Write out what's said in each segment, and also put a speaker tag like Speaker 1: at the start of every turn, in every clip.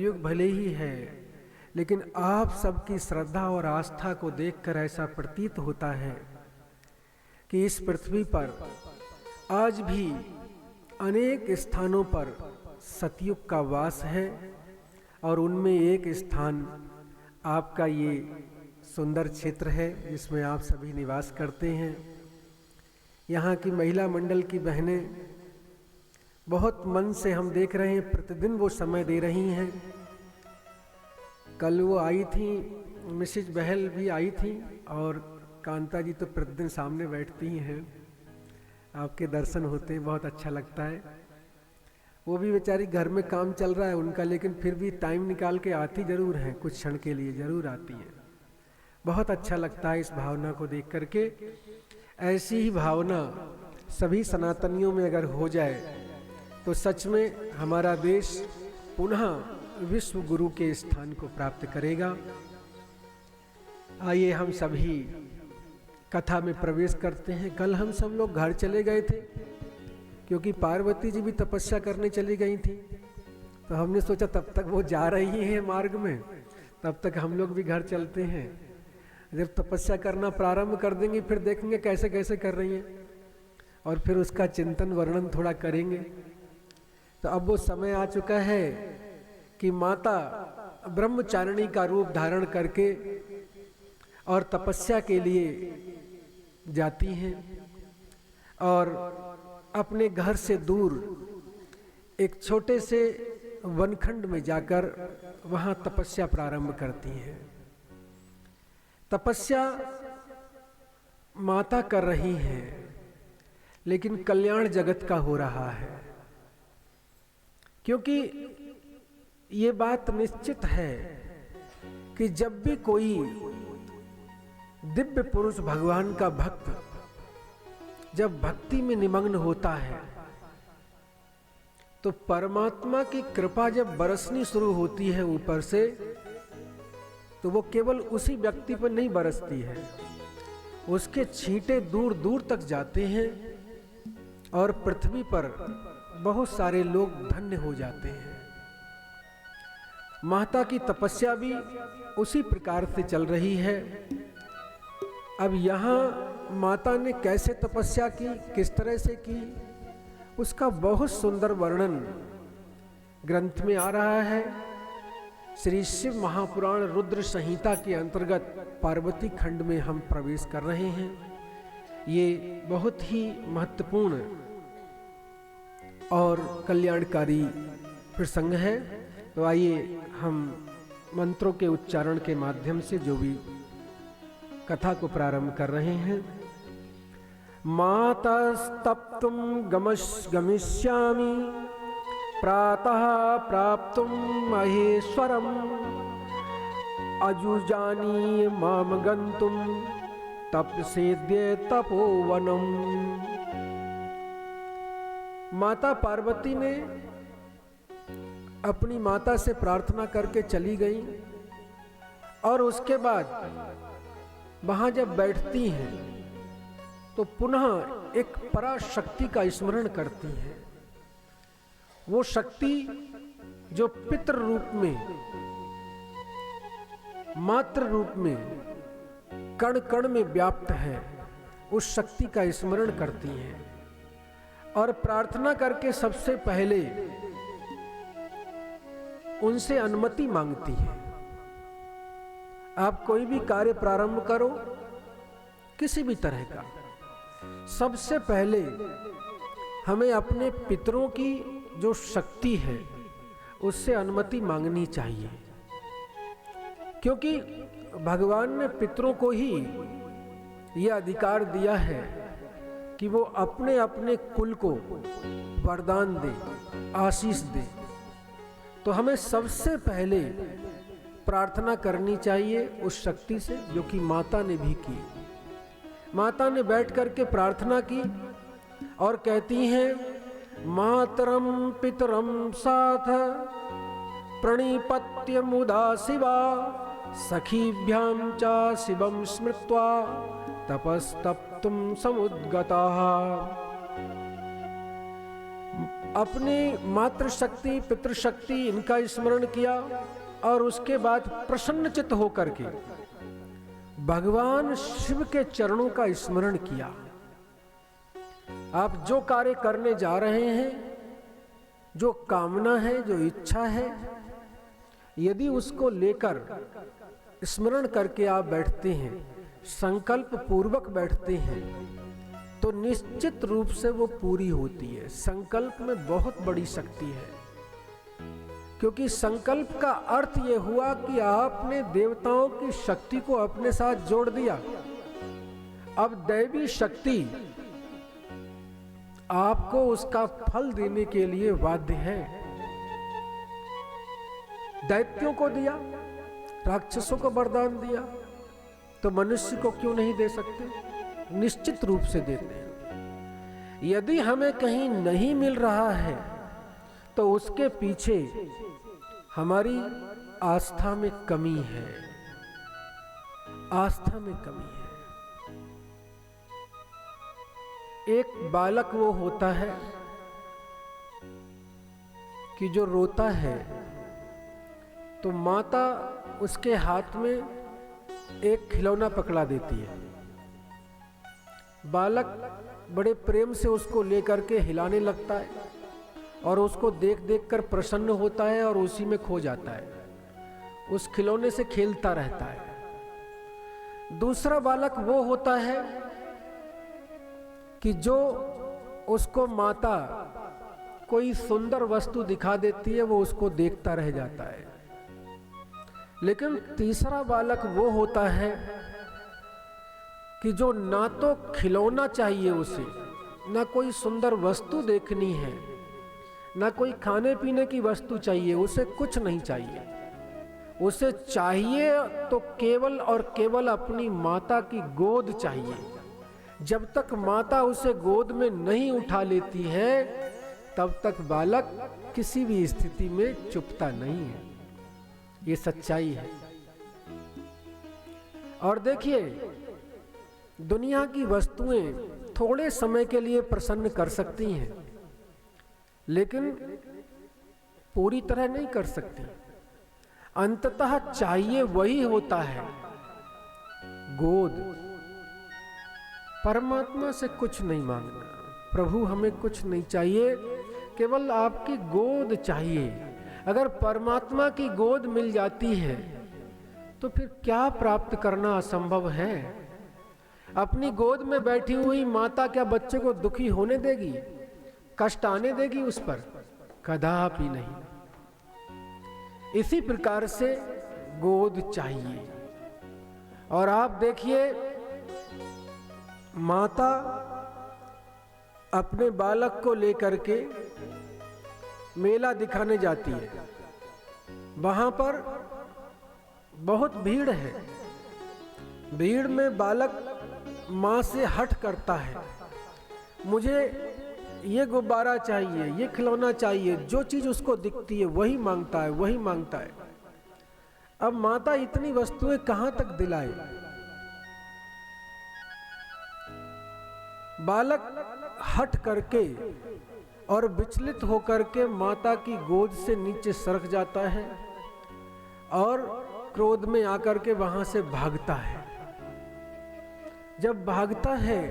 Speaker 1: कलयुग भले ही है, लेकिन आप सबकी श्रद्धा और आस्था को देखकर ऐसा प्रतीत होता है कि इस पृथ्वी पर आज भी अनेक स्थानों पर सतयुग का वास है और उनमें एक स्थान आपका ये सुंदर क्षेत्र है जिसमें आप सभी निवास करते हैं। यहाँ की महिला मंडल की बहनें बहुत मन से हम देख रहे हैं, प्रतिदिन वो समय दे रही हैं। कल वो आई थी, मिसेज बहल भी आई थी और कांता जी तो प्रतिदिन सामने बैठती ही हैं, आपके दर्शन होते हैं, बहुत अच्छा लगता है। वो भी बेचारी घर में काम चल रहा है उनका, लेकिन फिर भी टाइम निकाल के आती जरूर है, कुछ क्षण के लिए जरूर आती है। बहुत अच्छा लगता है इस भावना को देख करके। ऐसी ही भावना सभी सनातनियों में अगर हो जाए तो सच में हमारा देश पुनः विश्व गुरु के स्थान को प्राप्त करेगा। आइए हम सभी कथा में प्रवेश करते हैं। कल हम सब लोग घर चले गए थे क्योंकि पार्वती जी भी तपस्या करने चली गई थी, तो हमने सोचा तब तक वो जा रही हैं मार्ग में, तब तक हम लोग भी घर चलते हैं। जब तपस्या करना प्रारंभ कर देंगे फिर देखेंगे कैसे कैसे कर रही हैं और फिर उसका चिंतन वर्णन थोड़ा करेंगे। तो अब वो समय आ चुका है कि माता ब्रह्मचारिणी का रूप धारण करके और तपस्या के लिए जाती हैं और अपने घर से दूर एक छोटे से वनखंड में जाकर वहाँ तपस्या प्रारंभ करती हैं। तपस्या माता कर रही हैं, लेकिन कल्याण जगत का हो रहा है, क्योंकि ये बात निश्चित है कि जब भी कोई दिव्य पुरुष भगवान का भक्त जब भक्ति में निमग्न होता है तो परमात्मा की कृपा जब बरसनी शुरू होती है ऊपर से, तो वो केवल उसी व्यक्ति पर नहीं बरसती है, उसके छींटे दूर दूर तक जाते हैं और पृथ्वी पर बहुत सारे लोग धन्य हो जाते हैं। माता की तपस्या भी उसी प्रकार से चल रही है। अब यहाँ माता ने कैसे तपस्या की, किस तरह से की, उसका बहुत सुंदर वर्णन ग्रंथ में आ रहा है। श्री शिव महापुराण रुद्र संहिता के अंतर्गत पार्वती खंड में हम प्रवेश कर रहे हैं। ये बहुत ही महत्वपूर्ण और कल्याणकारी प्रसंग है। तो आइए हम मंत्रों के उच्चारण के माध्यम से जो भी कथा को प्रारंभ कर रहे हैं। मातस्तप्तुं गमिष्यामि प्रातः प्राप्तुं महेश्वरम् अजुजानीय माम गन्तुं तपसेद्य तपोवनम्। माता पार्वती ने अपनी माता से प्रार्थना करके चली गई और उसके बाद वहां जब बैठती हैं तो पुनः एक पराशक्ति का स्मरण करती हैं। वो शक्ति जो पितृ रूप में, मातृ रूप में, कण कण में व्याप्त है, उस शक्ति का स्मरण करती हैं और प्रार्थना करके सबसे पहले उनसे अनुमति मांगती है। आप कोई भी कार्य प्रारंभ करो, किसी भी तरह का, सबसे पहले हमें अपने पितरों की जो शक्ति है उससे अनुमति मांगनी चाहिए, क्योंकि भगवान ने पितरों को ही यह अधिकार दिया है कि वो अपने अपने कुल को वरदान दे, आशीष दे। तो हमें सबसे पहले प्रार्थना करनी चाहिए उस शक्ति से, जो कि माता ने भी की। माता ने बैठ करके प्रार्थना की और कहती हैं, मातरम पितरम साथ प्रणिपत्य मुदा शिवा सखीभ्याम च शिवम स्मृत्वा तपस्तप्तुम समुद्गताः। अपनी मातृशक्ति पितृशक्ति इनका स्मरण किया और उसके बाद प्रसन्नचित्त होकर के भगवान शिव के चरणों का स्मरण किया। आप जो कार्य करने जा रहे हैं, जो कामना है, जो इच्छा है, यदि उसको लेकर स्मरण करके आप बैठते हैं, संकल्प पूर्वक बैठते हैं, तो निश्चित रूप से वो पूरी होती है। संकल्प में बहुत बड़ी शक्ति है, क्योंकि संकल्प का अर्थ ये हुआ कि आपने देवताओं की शक्ति को अपने साथ जोड़ दिया। अब दैवी शक्ति आपको उसका फल देने के लिए बाध्य है। दैत्यों को दिया, राक्षसों को वरदान दिया, तो मनुष्य को क्यों नहीं दे सकते? निश्चित रूप से देते हैं। यदि हमें कहीं नहीं मिल रहा है तो उसके पीछे हमारी आस्था में कमी है, आस्था में कमी है। एक बालक वो होता है कि जो रोता है तो माता उसके हाथ में एक खिलौना पकड़ा देती है। बालक बड़े प्रेम से उसको लेकर के हिलाने लगता है और उसको देख देख कर प्रसन्न होता है और उसी में खो जाता है, उस खिलौने से खेलता रहता है। दूसरा बालक वो होता है कि जो उसको माता कोई सुंदर वस्तु दिखा देती है, वो उसको देखता रह जाता है। लेकिन तीसरा बालक वो होता है कि जो ना तो खिलौना चाहिए उसे, ना कोई सुंदर वस्तु देखनी है, ना कोई खाने पीने की वस्तु चाहिए, उसे कुछ नहीं चाहिए। उसे चाहिए तो केवल और केवल अपनी माता की गोद चाहिए। जब तक माता उसे गोद में नहीं उठा लेती है, तब तक बालक किसी भी स्थिति में चुपता नहीं है। ये सच्चाई है। और देखिए, दुनिया की वस्तुएं थोड़े समय के लिए प्रसन्न कर सकती हैं, लेकिन पूरी तरह नहीं कर सकती। अंततः चाहिए वही होता है, गोद। परमात्मा से कुछ नहीं मांगना, प्रभु हमें कुछ नहीं चाहिए, केवल आपकी गोद चाहिए। अगर परमात्मा की गोद मिल जाती है तो फिर क्या प्राप्त करना असंभव है? अपनी गोद में बैठी हुई माता क्या बच्चे को दुखी होने देगी, कष्ट आने देगी उस पर? कदापि नहीं। इसी प्रकार से गोद चाहिए। और आप देखिए, माता अपने बालक को लेकर के मेला दिखाने जाती है। वहां पर बहुत भीड़ है। भीड़ में बालक माँ से हठ करता है, मुझे ये गुब्बारा चाहिए, ये खिलौना चाहिए। जो चीज उसको दिखती है वही मांगता है, वही मांगता है। अब माता इतनी वस्तुएं कहां तक दिलाए? बालक हट करके और विचलित होकर के माता की गोद से नीचे सरक जाता है और क्रोध में आकर के वहां से भागता है। जब भागता है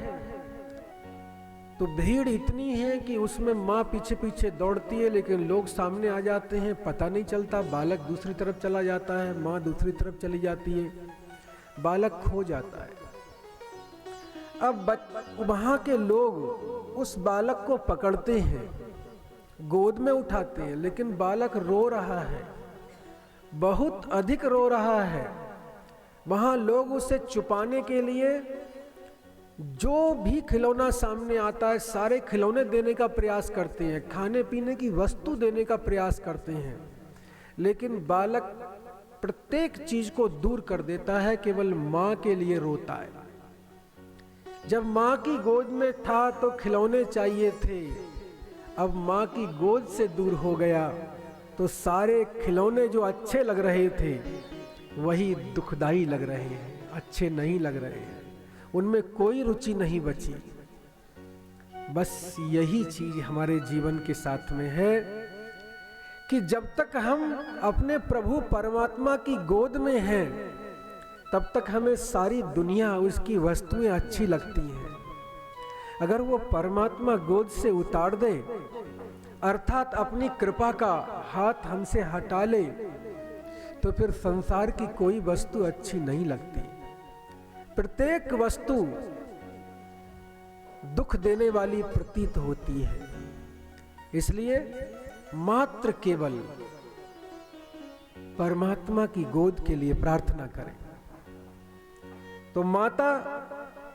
Speaker 1: तो भीड़ इतनी है कि उसमें माँ पीछे पीछे दौड़ती है, लेकिन लोग सामने आ जाते हैं, पता नहीं चलता। बालक दूसरी तरफ चला जाता है, माँ दूसरी तरफ चली जाती है, बालक खो जाता है। अब वहां के लोग उस बालक को पकड़ते हैं, गोद में उठाते हैं, लेकिन बालक रो रहा है, बहुत अधिक रो रहा है। वहां लोग उसे छुपाने के लिए जो भी खिलौना सामने आता है, सारे खिलौने देने का प्रयास करते हैं, खाने पीने की वस्तु देने का प्रयास करते हैं, लेकिन बालक प्रत्येक चीज को दूर कर देता है, केवल माँ के लिए रोता है। जब माँ की गोद में था तो खिलौने चाहिए थे, अब माँ की गोद से दूर हो गया तो सारे खिलौने जो अच्छे लग रहे थे वही दुखदाई लग रहे हैं, अच्छे नहीं लग रहे हैं, उनमें कोई रुचि नहीं बची। बस यही चीज हमारे जीवन के साथ में है कि जब तक हम अपने प्रभु परमात्मा की गोद में हैं, तब तक हमें सारी दुनिया, उसकी वस्तुएं अच्छी लगती हैं। अगर वो परमात्मा गोद से उतार दे, अर्थात अपनी कृपा का हाथ हमसे हटा ले, तो फिर संसार की कोई वस्तु अच्छी नहीं लगती। प्रत्येक वस्तु दुख देने वाली प्रतीत होती है। इसलिए मात्र केवल परमात्मा की गोद के लिए प्रार्थना करें। तो माता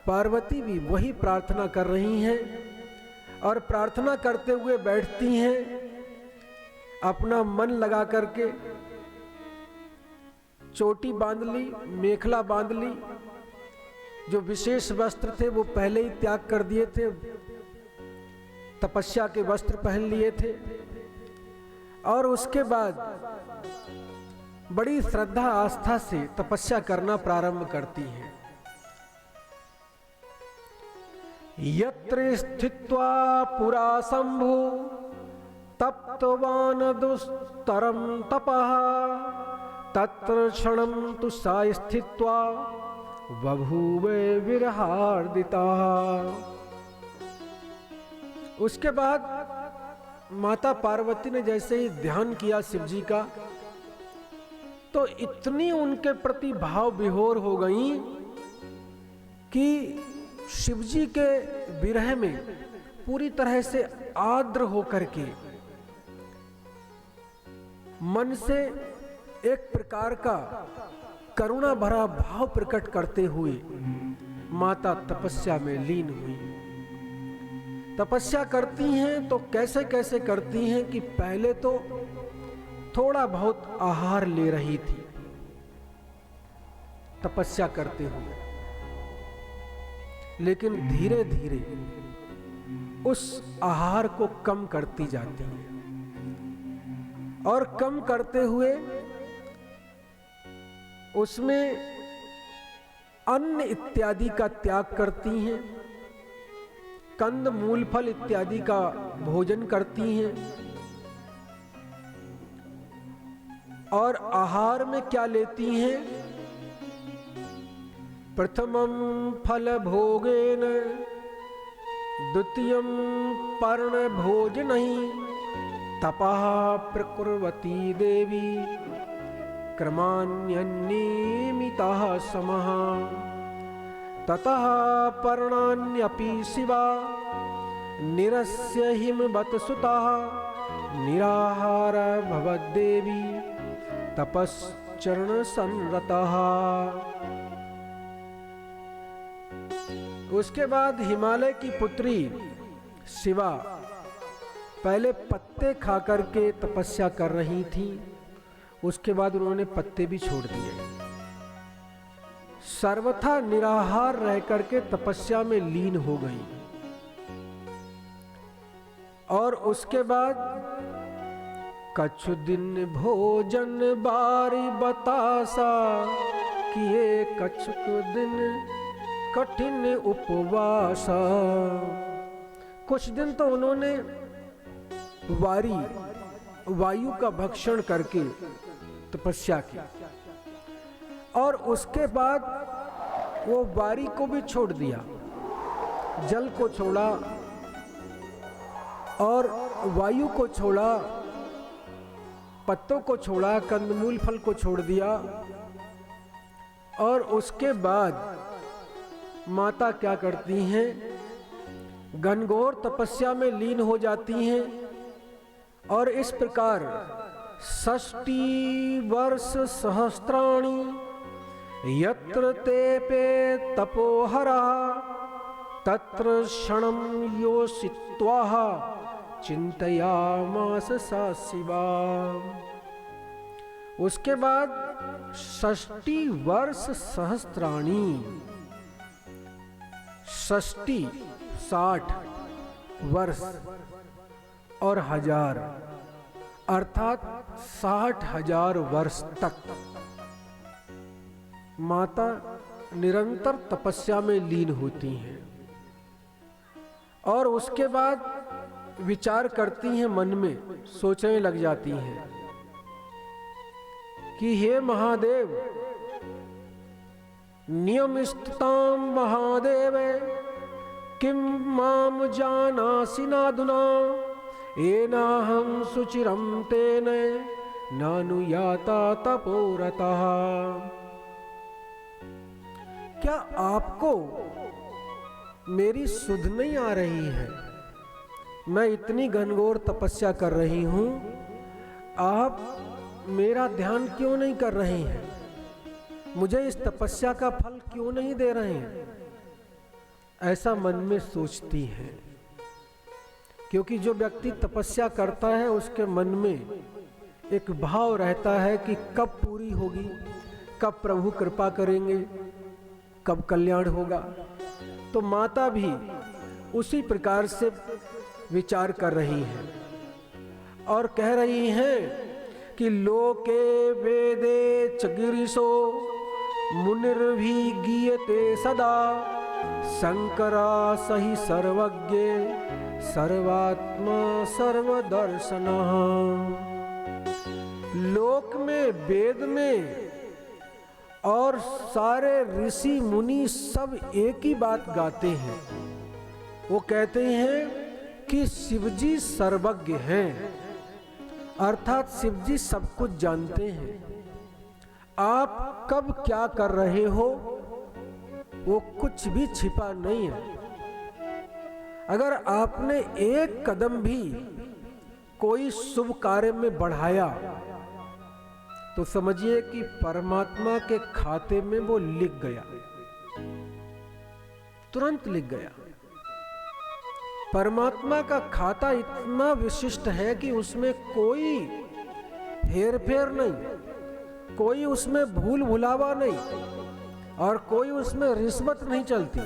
Speaker 1: पार्वती भी वही प्रार्थना कर रही हैं और प्रार्थना करते हुए बैठती हैं, अपना मन लगा करके चोटी बांध ली, मेखला बांध ली, जो विशेष वस्त्र थे वो पहले ही त्याग कर दिए थे, तपस्या के वस्त्र पहन लिए थे, और उसके बाद बड़ी श्रद्धा आस्था से तपस्या करना प्रारंभ करती हैं। यत्र स्थित्वा पुरा शंभु तप्तवान दुस्तरम तपः तत्र क्षणं तु सा स्थित्वा बभूवे विरहार्दिता। उसके बाद माता पार्वती ने जैसे ही ध्यान किया शिव जी का, तो इतनी उनके प्रति भाव विभोर हो गई कि शिव जी के विरह में पूरी तरह से आर्द्र होकर के मन से एक प्रकार का करुणा भरा भाव प्रकट करते हुए माता तपस्या में लीन हुई। तपस्या करती हैं तो कैसे कैसे करती हैं कि पहले तो थोड़ा बहुत आहार ले रही थी तपस्या करते हुए, लेकिन धीरे धीरे उस आहार को कम करती जाती है और कम करते हुए उसमें अन्न इत्यादि का त्याग करती हैं, कंद मूल फल इत्यादि का भोजन करती हैं। और आहार में क्या लेती हैं? प्रथमं फल भोगेन द्वितीयं पर्ण भोजनहि तपः प्रकुर्वती देवी क्रमान्यनियमितः समः ततः पर्णान्यपि शिवा निरस्य हिमवत् सुतः निराहार भवद्देवी तपश्चरण संरतः। उसके बाद हिमालय की पुत्री शिवा पहले पत्ते खाकर के तपस्या कर रही थी, उसके बाद उन्होंने पत्ते भी छोड़ दिए, सर्वथा निराहार रह करके तपस्या में लीन हो गई। और उसके बाद कछु दिन भोजन बारी बतासा किए कछुक दिन कठिन उपवास। कुछ दिन तो उन्होंने वायु का भक्षण करके तपस्या की और उसके बाद वो वारी को भी छोड़ दिया, जल को छोड़ा और वायु को छोड़ा, पत्तों को छोड़ा, कंदमूल फल को छोड़ दिया। और उसके बाद माता क्या करती हैं? घनघोर तपस्या में लीन हो जाती हैं और इस प्रकार 60 वर्ष सहस्राणि यत्र तेपे तपोहरा तत्र क्षणं योषित्वा चिंतयामास सा शिवा। उसके बाद 60 वर्ष सहस्राणि, 60 वर्ष और हजार अर्थात 60,000 वर्ष तक माता निरंतर तपस्या में लीन होती हैं। और उसके बाद विचार करती हैं, मन में सोचने लग जाती हैं कि हे महादेव, नियमिष्टतां महादेव किं माम जानासि नाधुना एनाहं सुचिरं तेन नानुयाता तपोरतः। क्या आपको मेरी सुध नहीं आ रही है? मैं इतनी घनघोर तपस्या कर रही हूं, आप मेरा ध्यान क्यों नहीं कर रहे हैं? मुझे इस तपस्या का फल क्यों नहीं दे रहे हैं? ऐसा मन में सोचती हैं। क्योंकि जो व्यक्ति तपस्या करता है उसके मन में एक भाव रहता है कि कब पूरी होगी, कब प्रभु कृपा करेंगे, कब कल्याण होगा। तो माता भी उसी प्रकार से विचार कर रही हैं और कह रही हैं कि लोके वेदे च गिरिशो मुनिर्भी गीयते सदा शंकरा सही सर्वज्ञ सर्वात्मा सर्वदर्शनः। लोक में, वेद में और सारे ऋषि मुनि सब एक ही बात गाते हैं। वो कहते हैं कि शिवजी सर्वज्ञ हैं, अर्थात शिवजी सब कुछ जानते हैं। आप कब क्या कर रहे हो वो कुछ भी छिपा नहीं है। अगर आपने एक कदम भी कोई शुभ कार्य में बढ़ाया तो समझिए कि परमात्मा के खाते में वो लिख गया, तुरंत लिख गया। परमात्मा का खाता इतना विशिष्ट है कि उसमें कोई हेरफेर नहीं, कोई उसमें भूल भुलावा नहीं और कोई उसमें रिश्वत नहीं चलती,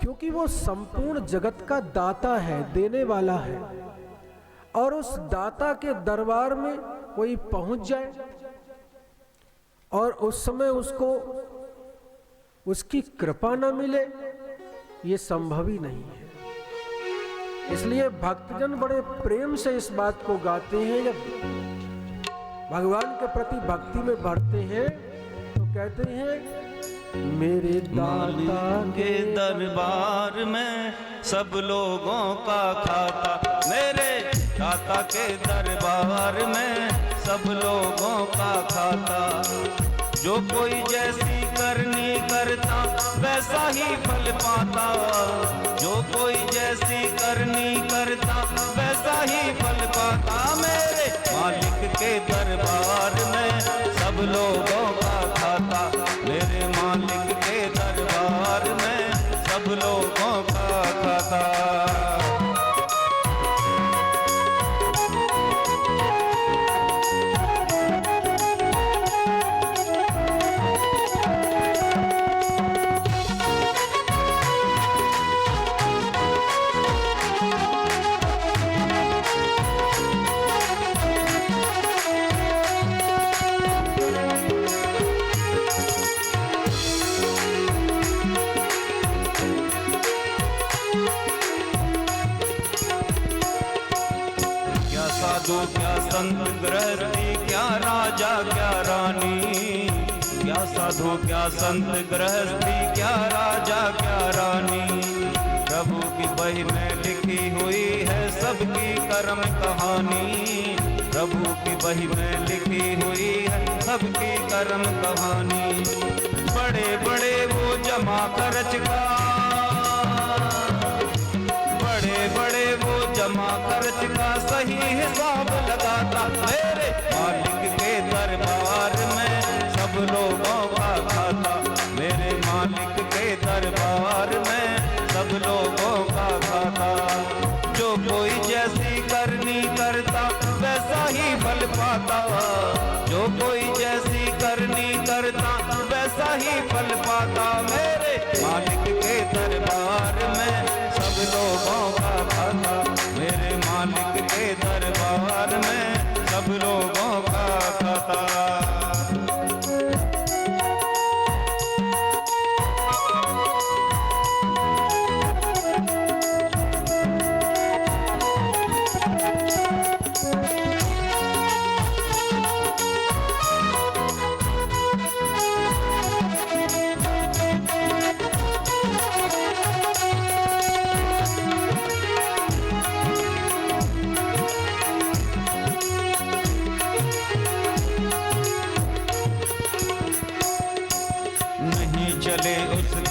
Speaker 1: क्योंकि वो संपूर्ण जगत का दाता है, देने वाला है। और उस दाता के दरबार में कोई पहुंच जाए और उस समय उसको उसकी कृपा न मिले, ये संभव ही नहीं है। इसलिए भक्तजन बड़े प्रेम से इस बात को गाते हैं। जब भगवान के प्रति भक्ति में बढ़ते हैं तो कहते हैं मेरे दाता
Speaker 2: के दरबार में सब लोगों का खाता, मेरे दाता के दरबार में सब लोगों का खाता। जो कोई जैसी करनी करता वैसा ही फल पाता, जो कोई जैसी करनी करता वैसा ही फल पाता। मेरे मालिक के दरबार में सब लोगों का खाता, मेरे मालिक के दरबार में सब लोगों का खाता। साधु क्या संत गृहस्थी, क्या राजा क्या रानी, क्या साधु क्या संत गृहस्थी, क्या राजा क्या रानी। प्रभु की बही में लिखी हुई है सबकी कर्म कहानी, प्रभु की बही में लिखी हुई है सबकी कर्म कहानी। बड़े बड़े वो जमा खर्च का, बड़े बड़े वो जमा खर्च का सही हिसाब लगाता। मेरे मालिक के दरबार में सब लोगों का खाता, मेरे मालिक के दरबार में सब लोगों का खाता। जो कोई जैसी करनी करता वैसा ही फल पाता, जो कोई जैसी करनी करता वैसा ही फल पाता। मेरे मालिक के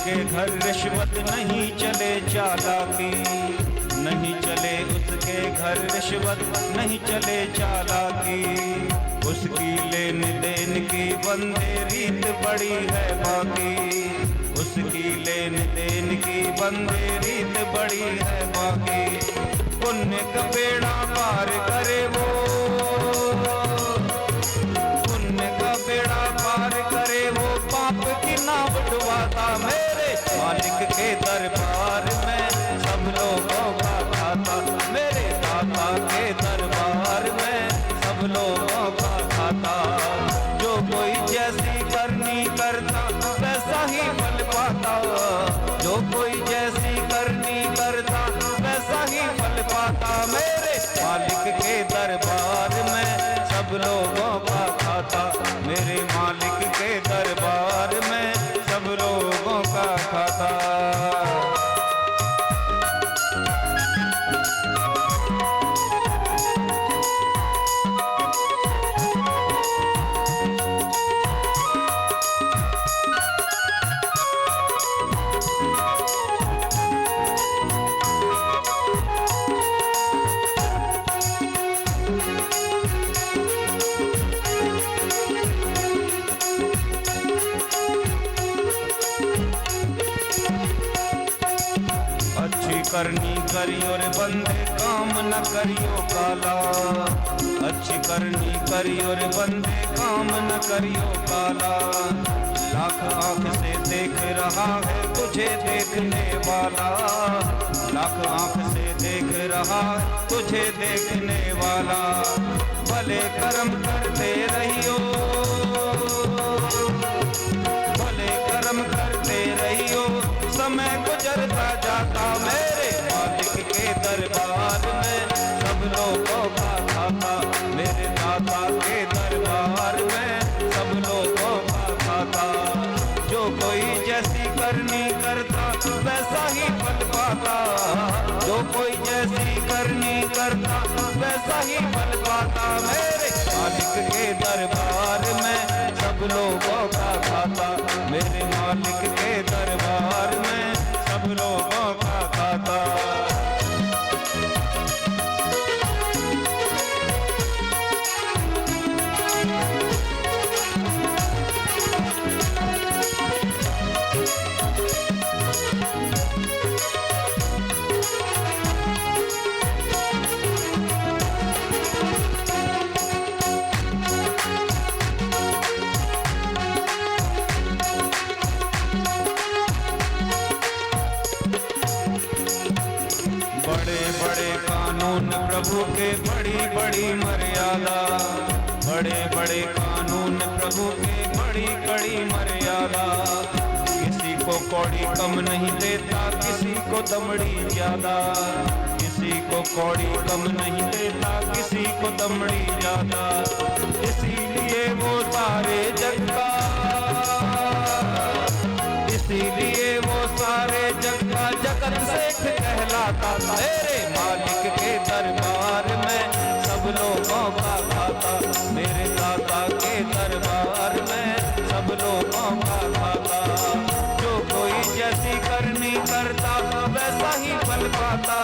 Speaker 2: उसके घर रिश्वत नहीं चले चालाकी, नहीं चले उसके घर रिश्वत नहीं चले चालाकी। उसकी लेन देन की बंदे रीत बड़ी है बाकी, उसकी लेन देन की बंदे रीत बड़ी है बाकी। पुण्य का बेड़ा पार करे वो, पुण्य का बेड़ा पार करे वो, पाप की नाव डुबाता। मेरे मालिक के दरबार में सब लोगों का खाता, मेरे दाता के दरबार में सब लोगों का खाता। जो कोई जैसी करनी करता वैसा ही फल पाता, जो कोई जैसी करनी करता वैसा ही फल पाता। मेरे मालिक के दरबार में सब लोगों का खाता, मेरे मालिक के दरबार में सब लोगों का खाता। करनी करियो रे बंदे काम न करियो काला, अच्छी करनी करियो रे बंदे काम न करियो काला। लाख आंख से देख रहा है तुझे देखने वाला, लाख आंख से देख रहा है तुझे देखने वाला। भले कर्म करते रहियो, भले कर्म करते रहियो, समय गुजरता जाता। मेरे मालिक के दरबार में सब लोगों का खाता, मेरे दाता के दरबार में सब लोगों का खाता। जो कोई जैसी करनी करता वैसा ही फल पाता, जो कोई जैसी करनी करता वैसा ही फल पाता। मेरे मालिक के दरबार में सब लोगों का खाता, मेरे मालिक के दरबार में सब लोगों का खाता। प्रभु के बड़ी बड़ी मर्यादा, बड़े बड़े कानून प्रभु के बड़ी कड़ी मर्यादा। किसी को कौड़ी कम नहीं देता, किसी को दमड़ी ज्यादा, किसी को कौड़ी कम नहीं देता, किसी को दमड़ी ज्यादा। इसीलिए वो सारे जग का, इसीलिए वो सारे जग का जगत सेठ कहलाता। मेरे मालिक के दरबार में सब लोगों का खाता, मेरे दाता के दरबार में सब लोगों का खाता। जो कोई जैसी करनी करता वैसा ही फल पाता,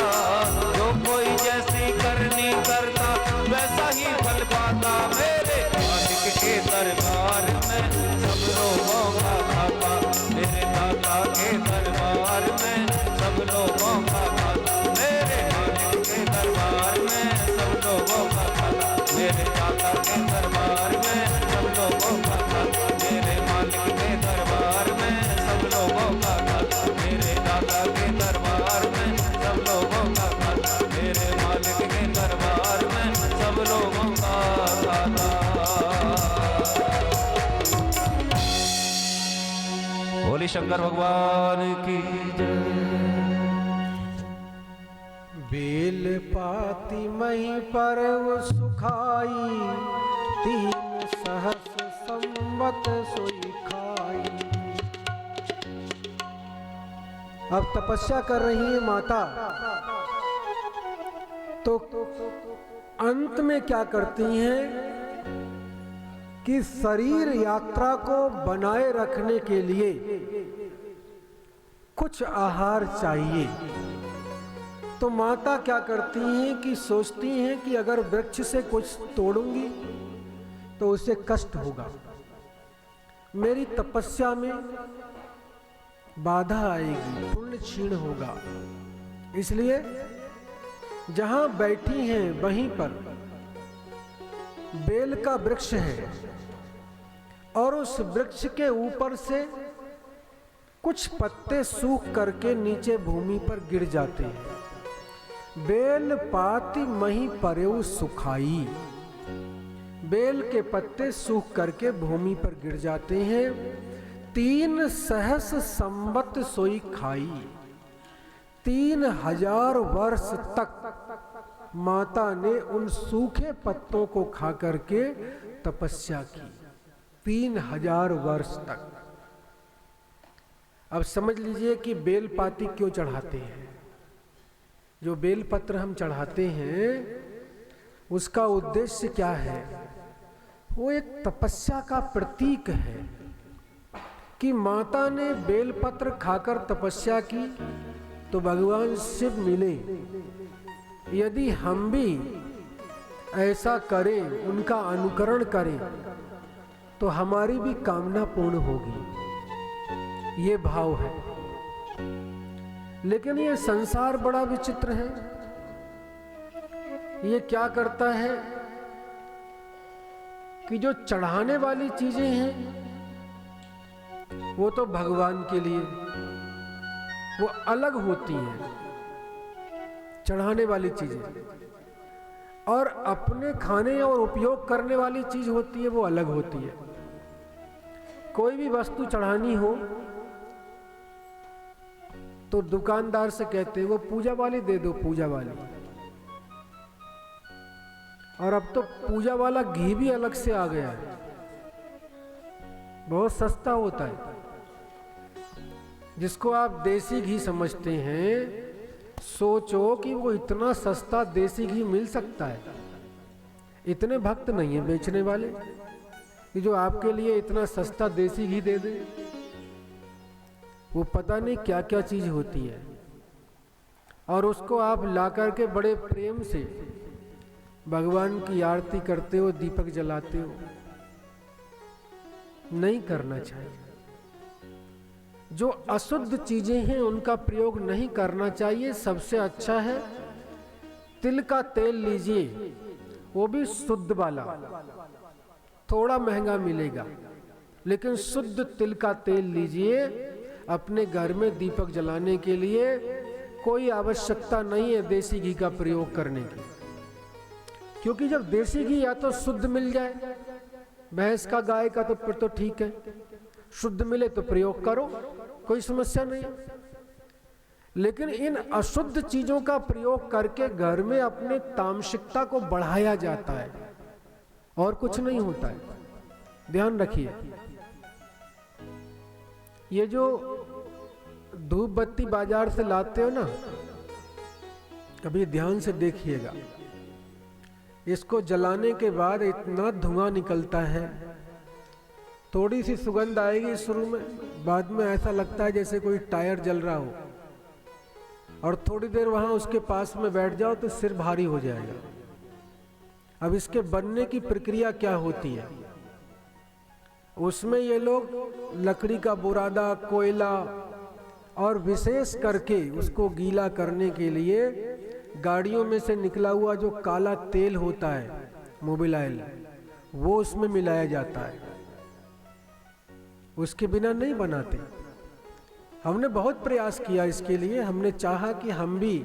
Speaker 2: जो कोई जैसी करनी करता वैसा ही फल पाता। मेरे मालिक के दरबार में सब लोगों का खाता, मेरे दाता के दरबार में सब लोगों का खाता। मेरे मालिक के दरबार में सब लोगों का खाता, मेरे दाता के दरबार में सब लोगों का खाता। मेरे मालिक के दरबार में सब लोगों का खाता, मेरे दाता के दरबार में सब लोगों का खाता। मेरे मालिक के दरबार में सब लोगों का खाता। बोली शंकर भगवान की जय।
Speaker 1: बेल पाती मही परव सुखाई, 3 सहस्र संवत सोई खाई। अब तपस्या कर रही है माता, तो अंत में क्या करती हैं कि शरीर यात्रा को बनाए रखने के लिए कुछ आहार चाहिए। तो माता क्या करती हैं कि सोचती हैं कि अगर वृक्ष से कुछ तोड़ूंगी तो उसे कष्ट होगा, मेरी तपस्या में बाधा आएगी, पुण्य क्षीण होगा। इसलिए जहां बैठी हैं वहीं पर बेल का वृक्ष है और उस वृक्ष के ऊपर से कुछ पत्ते सूख करके नीचे भूमि पर गिर जाते हैं। बेल पाती मही परेऊ सुखाई, बेल के पत्ते सूख करके भूमि पर गिर जाते हैं। 3 सहस संवत सोई खाई, 3000 वर्ष तक माता ने उन सूखे पत्तों को खा करके तपस्या की, 3000 वर्ष तक। अब समझ लीजिए कि बेल पाती क्यों चढ़ाते हैं। जो बेल पत्र हम चढ़ाते हैं उसका उद्देश्य क्या है? वो एक तपस्या का प्रतीक है कि माता ने बेल पत्र खाकर तपस्या की तो भगवान शिव मिले। यदि हम भी ऐसा करें, उनका अनुकरण करें, तो हमारी भी कामना पूर्ण होगी। ये भाव है। लेकिन ये संसार बड़ा विचित्र है। ये क्या करता है कि जो चढ़ाने वाली चीजें हैं वो तो भगवान के लिए वो अलग होती हैं, चढ़ाने वाली चीजें, और अपने खाने और उपयोग करने वाली चीज होती है वो अलग होती है। कोई भी वस्तु चढ़ानी हो तो दुकानदार से कहते हैं वो पूजा वाली दे दो, पूजा वाली। और अब तो पूजा वाला घी भी अलग से आ गया है, बहुत सस्ता होता है, जिसको आप देसी घी समझते हैं। सोचो कि वो इतना सस्ता देसी घी मिल सकता है। इतने भक्त नहीं है बेचने वाले कि जो आपके लिए इतना सस्ता देसी घी दे दे। वो पता नहीं क्या क्या चीज होती है, और उसको आप ला करके बड़े प्रेम से भगवान की आरती करते हो, दीपक जलाते हो। नहीं करना चाहिए। जो अशुद्ध चीजें हैं उनका प्रयोग नहीं करना चाहिए। सबसे अच्छा है तिल का तेल लीजिए, वो भी शुद्ध वाला, थोड़ा महंगा मिलेगा, लेकिन शुद्ध तिल का तेल लीजिए। अपने घर में दीपक जलाने के लिए कोई आवश्यकता नहीं है देसी घी का प्रयोग करने की, क्योंकि जब देसी घी या तो शुद्ध मिल जाए, भैंस का, गाय का, तो फिर तो ठीक है, शुद्ध मिले तो प्रयोग करो, कोई समस्या नहीं। लेकिन इन अशुद्ध चीजों का प्रयोग करके घर में अपने तामसिकता को बढ़ाया जाता है और कुछ नहीं होता है। ध्यान रखिए। ये जो धूप बत्ती बाजार से लाते हो ना, कभी ध्यान से देखिएगा, इसको जलाने के बाद इतना धुआं निकलता है। थोड़ी सी सुगंध आएगी शुरू में, बाद में ऐसा लगता है जैसे कोई टायर जल रहा हो, और थोड़ी देर वहां उसके पास में बैठ जाओ तो सिर भारी हो जाएगा। अब इसके बनने की प्रक्रिया क्या होती है? उसमें ये लोग लकड़ी का बुरादा, कोयला और विशेष करके उसको गीला करने के लिए गाड़ियों में से निकला हुआ जो काला तेल होता है, मोबिलाइल, वो उसमें मिलाया जाता है। उसके बिना नहीं बनाते। हमने बहुत प्रयास किया इसके लिए। हमने चाहा कि हम भी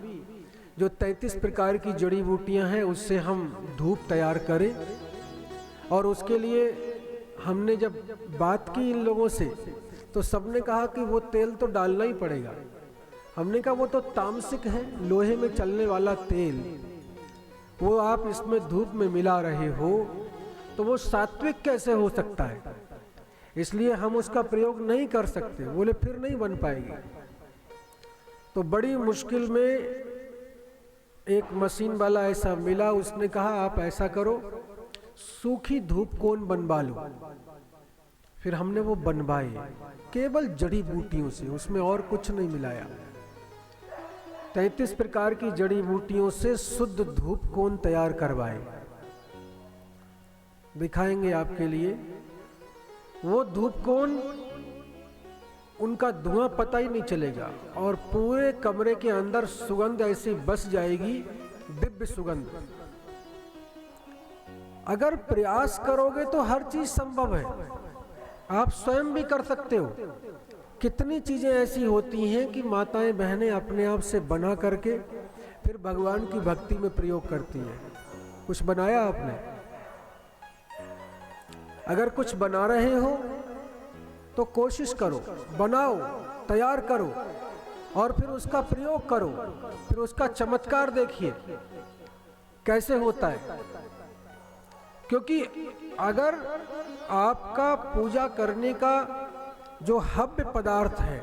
Speaker 1: जो 33 प्रकार की जड़ी बूटियां हैं उससे हम धूप तैयार करें, और उसके लिए हमने जब बात की इन लोगों से तो सबने कहा कि वो तेल तो डालना ही पड़ेगा। हमने कहा वो तो तामसिक है, लोहे में चलने वाला तेल, वो आप इसमें धूप में मिला रहे हो तो वो सात्विक कैसे हो सकता है, इसलिए हम उसका प्रयोग नहीं कर सकते। बोले फिर नहीं बन पाएगी। तो बड़ी मुश्किल में एक मशीन वाला ऐसा मिला, उसने कहा आप ऐसा करो, सूखी धूप कोन बनवा लो, फिर हमने वो बनवाए केवल जड़ी बूटियों से, उसमें और कुछ नहीं मिलाया। 33 प्रकार की जड़ी बूटियों से शुद्ध धूप कोन तैयार करवाए, दिखाएंगे आपके लिए। वो धूप कोन, उनका धुआं पता ही नहीं चलेगा और पूरे कमरे के अंदर सुगंध ऐसी बस जाएगी, दिव्य सुगंध। अगर प्रयास करोगे तो हर चीज संभव है, आप स्वयं भी कर सकते हो। कितनी चीजें ऐसी होती हैं कि माताएं बहनें अपने आप से बना करके फिर भगवान की भक्ति में प्रयोग करती हैं। कुछ बनाया आपने? अगर कुछ बना रहे हो तो कोशिश करो, बनाओ, तैयार करो और फिर उसका प्रयोग करो, फिर उसका चमत्कार देखिए कैसे होता है। क्योंकि अगर आपका पूजा करने का जो हव्य पदार्थ है,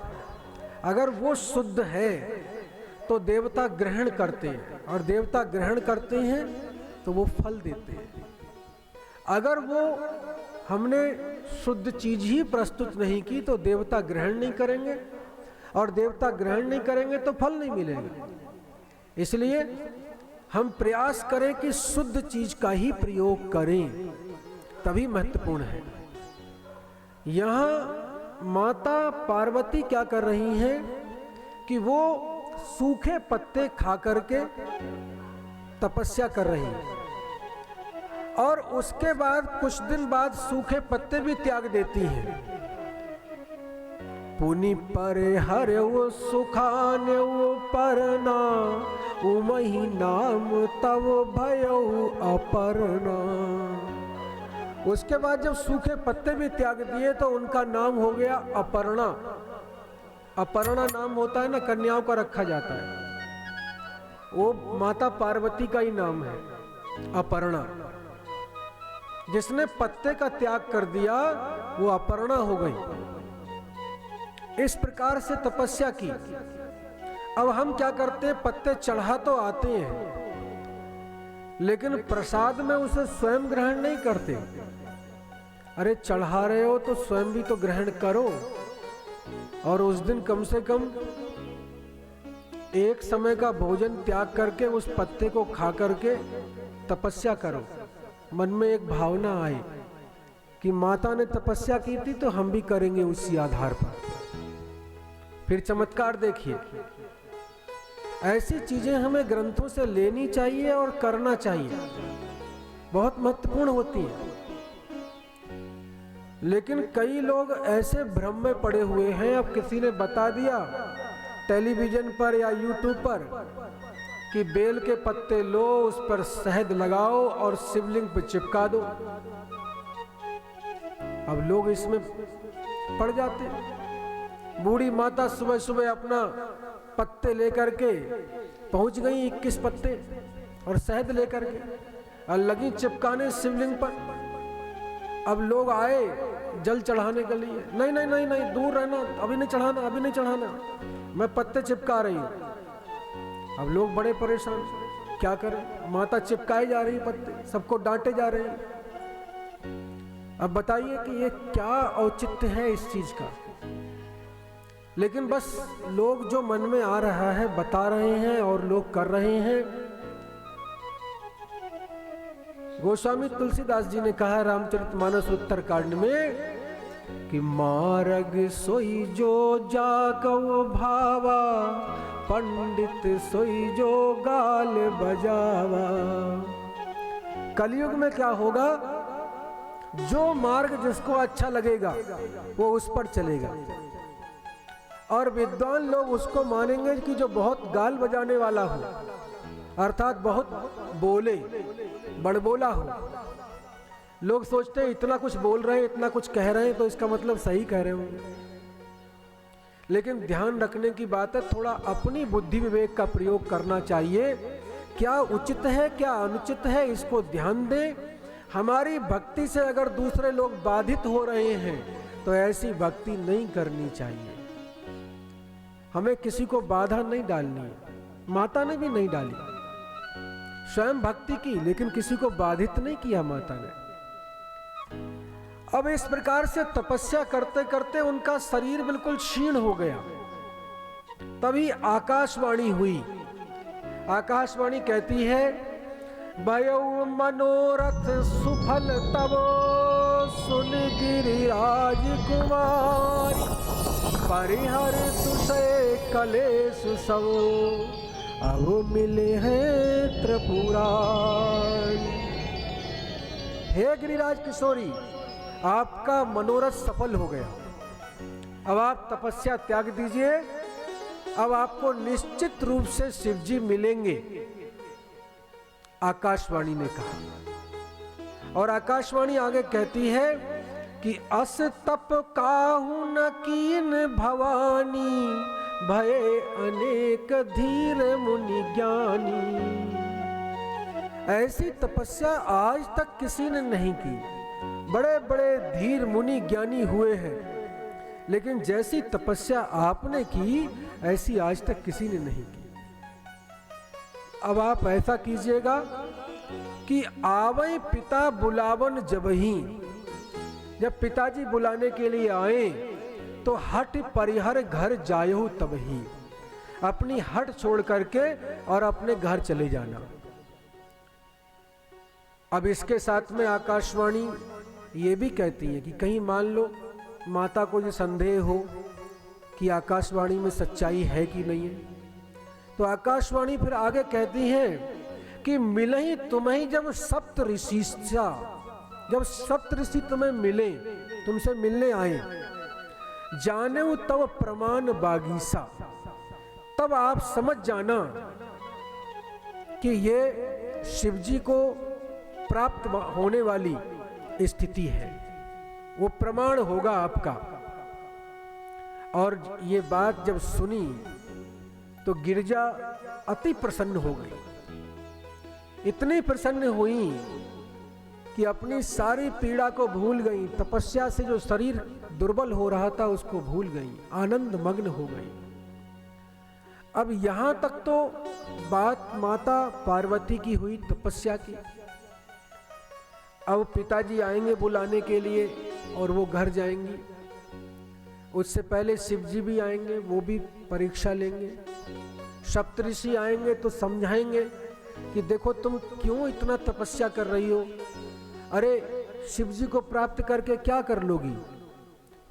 Speaker 1: अगर वो शुद्ध है तो देवता ग्रहण करते हैं, और देवता ग्रहण करते हैं तो वो फल देते हैं। अगर वो हमने शुद्ध चीज ही प्रस्तुत नहीं की तो देवता ग्रहण नहीं करेंगे, और देवता ग्रहण नहीं करेंगे तो फल नहीं मिलेगा। इसलिए हम प्रयास करें कि शुद्ध चीज का ही प्रयोग करें, तभी महत्वपूर्ण है। यहां माता पार्वती क्या कर रही हैं कि वो सूखे पत्ते खा करके तपस्या कर रही हैं, और उसके बाद कुछ दिन बाद सूखे पत्ते भी त्याग देती हैं। पुनि परे हरे वो सुखाने वो परना, उमही नाम तव भयो अपर्णा। उसके बाद जब सूखे पत्ते भी त्याग दिए तो उनका नाम हो गया अपर्णा। अपर्णा नाम होता है ना, कन्याओं का रखा जाता है, वो माता पार्वती का ही नाम है अपर्णा। जिसने पत्ते का त्याग कर दिया वो अपर्णा हो गई। इस प्रकार से तपस्या की। अब हम क्या करते हैं, पत्ते चढ़ा तो आते हैं लेकिन प्रसाद में उसे स्वयं ग्रहण नहीं करते। अरे चढ़ा रहे हो तो स्वयं भी तो ग्रहण करो, और उस दिन कम से कम एक समय का भोजन त्याग करके उस पत्ते को खा करके तपस्या करो। मन में एक भावना आए कि माता ने तपस्या की थी तो हम भी करेंगे उसी आधार पर, फिर चमत्कार देखिए। ऐसी चीजें हमें ग्रंथों से लेनी चाहिए और करना चाहिए, बहुत महत्वपूर्ण होती है। लेकिन कई लोग ऐसे भ्रम में पड़े हुए हैं, अब किसी ने बता दिया टेलीविजन पर या यूट्यूब पर कि बेल के पत्ते लो, उस पर शहद लगाओ और शिवलिंग पर चिपका दो। अब लोग इसमें पड़ जाते हैं। बूढ़ी माता सुबह सुबह अपना पत्ते लेकर के पहुंच गई, 21 पत्ते और शहद लेकर के, और लगी चिपकाने शिवलिंग पर। अब लोग आए जल चढ़ाने के लिए, नहीं नहीं नहीं नहीं, दूर रहना, अभी नहीं चढ़ाना, अभी नहीं चढ़ाना, मैं पत्ते चिपका रही हूं। अब लोग बड़े परेशान, क्या करें, माता चिपकाई जा रही पत्ते, सबको डांटे जा रहे हैं। अब बताइए कि ये क्या औचित्य है इस चीज का। लेकिन बस लोग जो मन में आ रहा है बता रहे हैं और लोग कर रहे हैं। गोस्वामी तुलसीदास जी ने कहा रामचरितमानस उत्तरकांड में कि मार्ग सोई जो जागो भावा, पंडित सोई जो गाल बजावा। कलयुग में क्या होगा, जो मार्ग जिसको अच्छा लगेगा वो उस पर चलेगा, और विद्वान लोग उसको मानेंगे कि जो बहुत गाल बजाने वाला हो, अर्थात बहुत बोले, बड़बोला हो। लोग सोचते हैं इतना कुछ बोल रहे हैं, इतना कुछ कह रहे हैं तो इसका मतलब सही कह रहे होंगे। लेकिन ध्यान रखने की बात है, थोड़ा अपनी बुद्धि विवेक का प्रयोग करना चाहिए। क्या उचित है, क्या अनुचित है, इसको ध्यान दें। हमारी भक्ति से अगर दूसरे लोग बाधित हो रहे हैं तो ऐसी भक्ति नहीं करनी चाहिए। हमें किसी को बाधा नहीं डालनी है। माता ने भी नहीं डाली, स्वयं भक्ति की, लेकिन किसी को बाधित नहीं किया माता ने। अब इस प्रकार से तपस्या करते करते उनका शरीर बिल्कुल क्षीण हो गया। तभी आकाशवाणी हुई। आकाशवाणी कहती है, भयो मनोरथ सुफल तब सुन गिरिराज कुमार, परिहर तुषय कलेश सब अब मिले हैं त्रिपुरारी। हे गिरिराज किशोरी, आपका मनोरथ सफल हो गया। अब आप तपस्या त्याग दीजिए। अब आपको निश्चित रूप से शिवजी मिलेंगे, आकाशवाणी ने कहा। और आकाशवाणी आगे कहती है कि अस तप काहू न कीन भवानी, भये अनेक धीर मुनि ज्ञानी। ऐसी तपस्या आज तक किसी ने नहीं की। बड़े बड़े धीर मुनि ज्ञानी हुए हैं, लेकिन जैसी तपस्या आपने की ऐसी आज तक किसी ने नहीं की। अब आप ऐसा कीजिएगा कि आवै पिता बुलावन जबही, जब पिताजी बुलाने के लिए आए तो हट परिहर घर जायो तबही, अपनी हट छोड़ करके और अपने घर चले जाना। अब इसके साथ में आकाशवाणी ये भी कहती है कि कहीं मान लो माता को ये संदेह हो कि आकाशवाणी में सच्चाई है कि नहीं है, तो आकाशवाणी फिर आगे कहती है कि मिलहि तुम्हें जब सप्त ऋषिश्चा, जब सप्त ऋषि तुम्हें मिले, तुमसे मिलने आए, जाने तब प्रमाण बागीसा, तब आप समझ जाना कि ये शिवजी को प्राप्त होने वाली स्थिति है, वो प्रमाण होगा आपका। और ये बात जब सुनी तो गिरिजा अति प्रसन्न हो गई। इतनी प्रसन्न हुई कि अपनी सारी पीड़ा को भूल गई, तपस्या से जो शरीर दुर्बल हो रहा था उसको भूल गई, आनंद मग्न हो गई। अब यहां तक तो बात माता पार्वती की हुई, तपस्या की। अब पिताजी आएंगे बुलाने के लिए और वो घर जाएंगी। उससे पहले शिवजी भी आएंगे, वो भी परीक्षा लेंगे। सप्तऋषि आएंगे तो समझाएंगे कि देखो तुम क्यों इतना तपस्या कर रही हो, अरे शिवजी को प्राप्त करके क्या कर लोगी।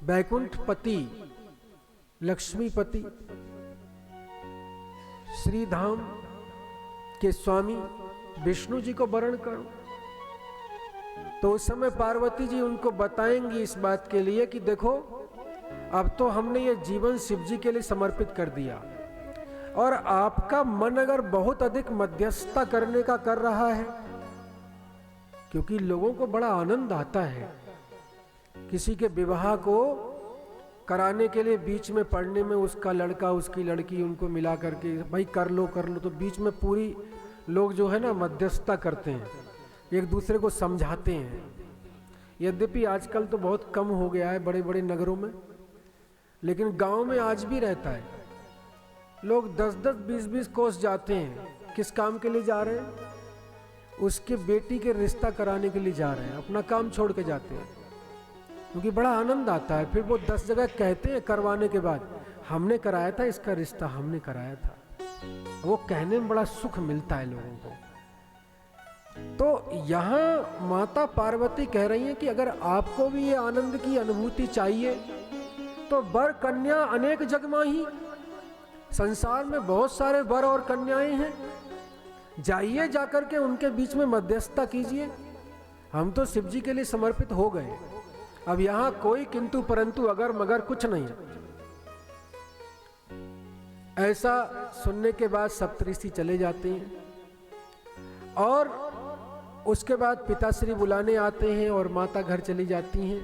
Speaker 1: बैकुंठ पति, लक्ष्मीपति, श्रीधाम के स्वामी विष्णु जी को वरण करो। तो उस समय पार्वती जी उनको बताएंगी इस बात के लिए कि देखो अब तो हमने ये जीवन शिव जी के लिए समर्पित कर दिया, और आपका मन अगर बहुत अधिक मध्यस्थता करने का कर रहा है, क्योंकि लोगों को बड़ा आनंद आता है किसी के विवाह को कराने के लिए, बीच में पढ़ने में उसका लड़का उसकी लड़की उनको मिला करके भाई कर लो, तो बीच में पूरी लोग जो है ना मध्यस्थता करते हैं, एक दूसरे को समझाते हैं। यद्यपि आजकल तो बहुत कम हो गया है बड़े बड़े नगरों में, लेकिन गांव में आज भी रहता है। लोग 10-10, 20-20 कोस जाते हैं। किस काम के लिए जा रहे हैं? उसके बेटी के रिश्ता कराने के लिए जा रहे हैं, अपना काम छोड़ के जाते हैं, क्योंकि बड़ा आनंद आता है। फिर वो 10 जगह कहते हैं करवाने के बाद, हमने कराया था इसका रिश्ता, हमने कराया था। वो कहने में बड़ा सुख मिलता है लोगों को। तो यहाँ माता पार्वती कह रही हैं कि अगर आपको भी ये आनंद की अनुभूति चाहिए तो वर कन्या अनेक जगमाही, संसार में बहुत सारे वर और कन्याएं हैं, जाइए जाकर के उनके बीच में मध्यस्थता कीजिए। हम तो शिव जी के लिए समर्पित हो गए, अब यहां कोई किंतु परंतु अगर मगर कुछ नहीं है। ऐसा सुनने के बाद सप्तऋषि चले जाते हैं, और उसके बाद पिताश्री बुलाने आते हैं और माता घर चली जाती हैं।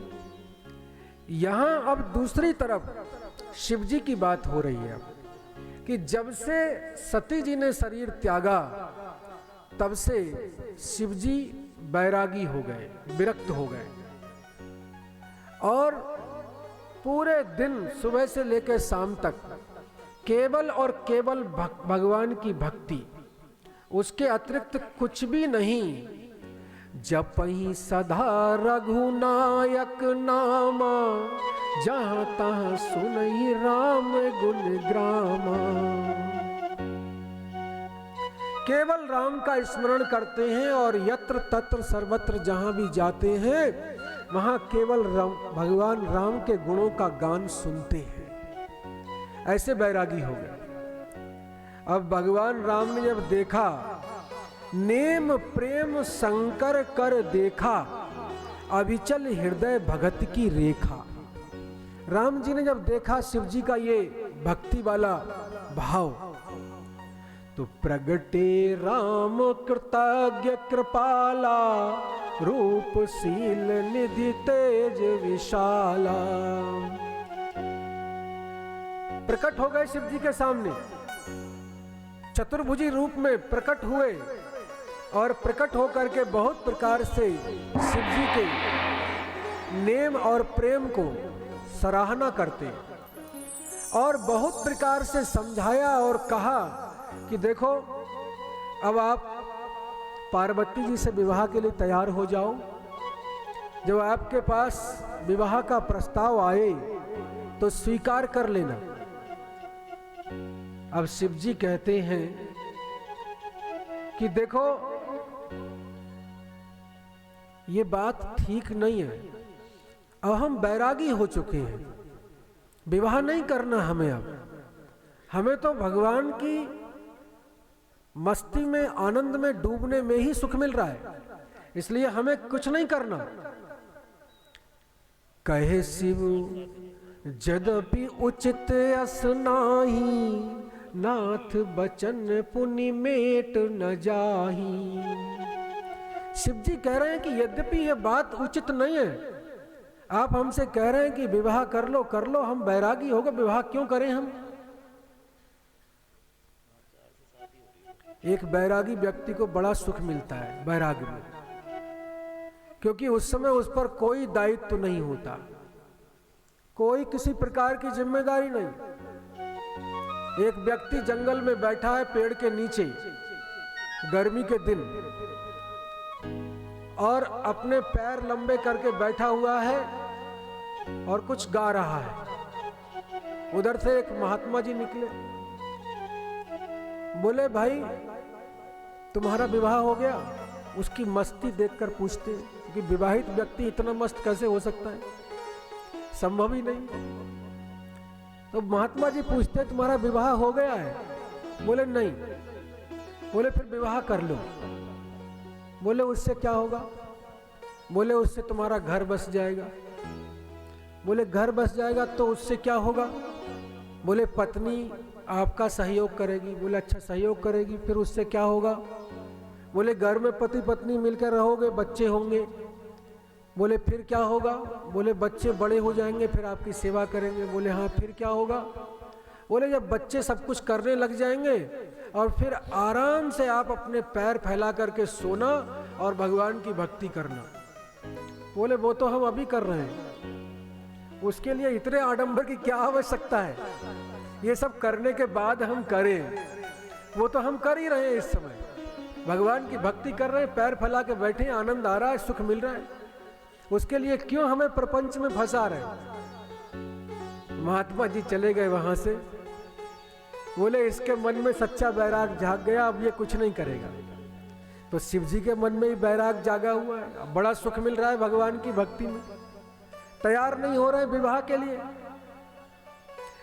Speaker 1: यहां अब दूसरी तरफ शिव जी की बात हो रही है कि जब से सती जी ने शरीर त्यागा तब से शिव जी बैरागी हो गए, विरक्त हो गए, और पूरे दिन सुबह से लेकर शाम तक केवल और केवल भगवान की भक्ति, उसके अतिरिक्त कुछ भी नहीं। जपहि सदा रघुनायक नामा, जहाँ तहाँ सुनहि राम गुण ग्रामा। केवल राम का स्मरण करते हैं और यत्र तत्र सर्वत्र जहाँ भी जाते हैं वहाँ केवल भगवान राम के गुणों का गान सुनते हैं। ऐसे बैरागी हो गए। अब भगवान राम ने जब देखा, नेम प्रेम शंकर कर देखा, अविचल हृदय भगत की रेखा। राम जी ने जब देखा शिव जी का ये भक्ति वाला भाव, तो प्रगटे राम कृतज्ञ कृपाला, रूपशील निधि तेज विशाला। प्रकट हो गए शिव जी के सामने, चतुर्भुजी रूप में प्रकट हुए और प्रकट होकर के बहुत प्रकार से शिव जी के नेम और प्रेम को सराहना करते और बहुत प्रकार से समझाया और कहा कि देखो अब आप पार्वती जी से विवाह के लिए तैयार हो जाओ। जब आपके पास विवाह का प्रस्ताव आए तो स्वीकार कर लेना। अब शिव जी कहते हैं कि देखो ये बात ठीक नहीं है, अब हम बैरागी हो चुके हैं, विवाह नहीं करना हमें। अब हमें तो भगवान की मस्ती में आनंद में डूबने में ही सुख मिल रहा है, इसलिए हमें कुछ नहीं करना। कहे शिव यद्यपि उचित अस नाही, नाथ बचन पुनि मेट न जाही। शिव जी कह रहे हैं कि यद्यपि यह बात उचित नहीं है, आप हमसे कह रहे हैं कि विवाह कर लो, हम बैरागी होगा, विवाह क्यों करें हम। एक बैरागी व्यक्ति को बड़ा सुख मिलता है बैराग में, क्योंकि उस समय उस पर कोई दायित्व नहीं होता, कोई किसी प्रकार की जिम्मेदारी नहीं। एक व्यक्ति जंगल में बैठा है पेड़ के नीचे गर्मी के दिन और अपने पैर लंबे करके बैठा हुआ है और कुछ गा रहा है। उधर से एक महात्मा जी निकले, बोले भाई तुम्हारा विवाह हो गया। उसकी मस्ती देखकर पूछते कि विवाहित व्यक्ति इतना मस्त कैसे हो सकता है, संभव ही नहीं। तो महात्मा जी पूछते तुम्हारा विवाह हो गया है? बोले नहीं। बोले फिर विवाह कर लो। बोले उससे क्या होगा? बोले उससे तुम्हारा घर बस जाएगा। बोले घर बस जाएगा तो उससे क्या होगा? बोले पत्नी आपका सहयोग करेगी। बोले अच्छा सहयोग करेगी, फिर उससे क्या होगा? बोले घर में पति पत्नी मिलकर रहोगे, बच्चे होंगे। बोले फिर क्या होगा? बोले बच्चे बड़े हो जाएंगे, फिर आपकी सेवा करेंगे। बोले हाँ फिर क्या होगा? बोले जब बच्चे सब कुछ करने लग जाएंगे और फिर आराम से आप अपने पैर फैला करके सोना और भगवान की भक्ति करना। बोले वो तो हम अभी कर रहे हैं, उसके लिए इतने आडंबर की क्या आवश्यकता है? ये सब करने के बाद हम करें, वो तो हम कर ही रहे हैं। इस समय भगवान की भक्ति कर रहे हैं, पैर फैला के बैठे, आनंद आ रहा है, सुख मिल रहा है, उसके लिए क्यों हमें प्रपंच में फंसा रहे? महात्मा जी चले गए वहां से। बोले इसके मन में सच्चा बैराग जाग गया, अब ये कुछ नहीं करेगा। तो शिव जी के मन में ही बैराग जागा हुआ है, अब बड़ा सुख मिल रहा है भगवान की भक्ति में, तैयार नहीं हो रहे विवाह के लिए।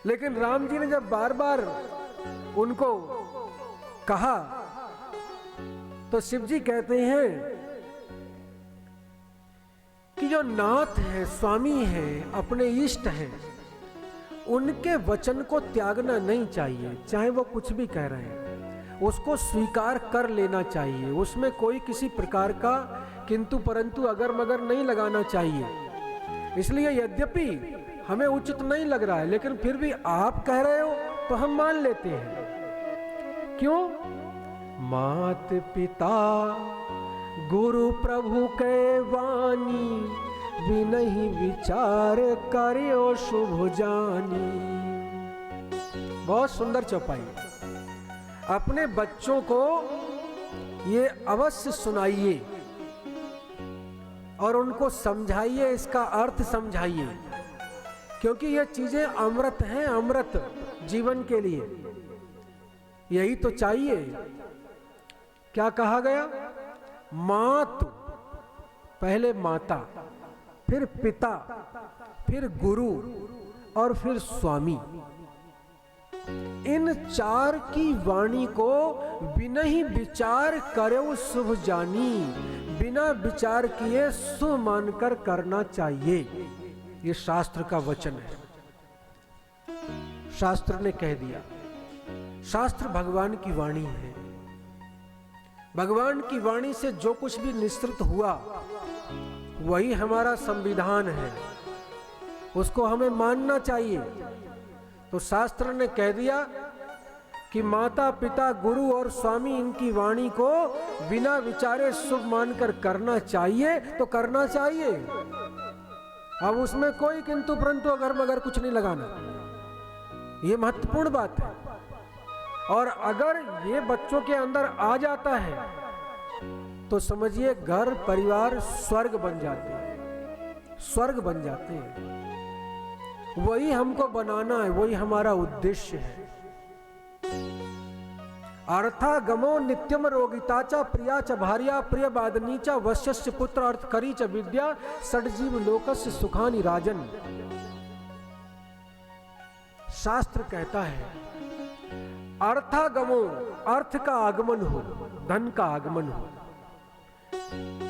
Speaker 1: लेकिन राम जी ने जब बार बार उनको कहा तो शिव जी कहते हैं कि जो नाथ है, स्वामी है, अपने इष्ट हैं, उनके वचन को त्यागना नहीं चाहिए। चाहे वो कुछ भी कह रहे हैं, उसको स्वीकार कर लेना चाहिए। उसमें कोई किसी प्रकार का किंतु परंतु अगर मगर नहीं लगाना चाहिए। इसलिए यद्यपि हमें उचित नहीं लग रहा है, लेकिन फिर भी आप कह रहे हो तो हम मान लेते हैं। क्यों? मात पिता गुरु प्रभु के वाणी, विनहि विचार करियो शुभ जानी। बहुत सुंदर चौपाई। अपने बच्चों को ये अवश्य सुनाइए और उनको समझाइए, इसका अर्थ समझाइए, क्योंकि ये चीजें अमृत हैं, अमृत जीवन के लिए। यही तो चाहिए। क्या कहा गया? मातु, पहले माता, फिर पिता, फिर गुरु और फिर स्वामी। इन चार की वाणी को बिना ही विचार करो शुभ जानी, बिना विचार किए शुभ मानकर करना चाहिए। ये शास्त्र का वचन है, शास्त्र ने कह दिया। शास्त्र भगवान की वाणी है। भगवान की वाणी से जो कुछ भी निश्चित हुआ वही हमारा संविधान है, उसको हमें मानना चाहिए। तो शास्त्र ने कह दिया कि माता पिता गुरु और स्वामी इनकी वाणी को बिना विचारे शुभ मानकर करना चाहिए, तो करना चाहिए। अब उसमें कोई किंतु परंतु अगर मगर कुछ नहीं लगाना, ये महत्वपूर्ण बात है। और अगर ये बच्चों के अंदर आ जाता है तो समझिए घर परिवार स्वर्ग बन जाते हैं, स्वर्ग बन जाते हैं। वही हमको बनाना है, वही हमारा उद्देश्य है। अर्थागमो नित्यम रोगिताचा प्रिया च भार्या प्रिय बादनीचा वश्यस्य पुत्र अर्थ करी च विद्या षड्जीव लोकस्य सुखानि राजन। शास्त्र कहता है अर्थागमो, अर्थ का आगमन हो, धन का आगमन हो,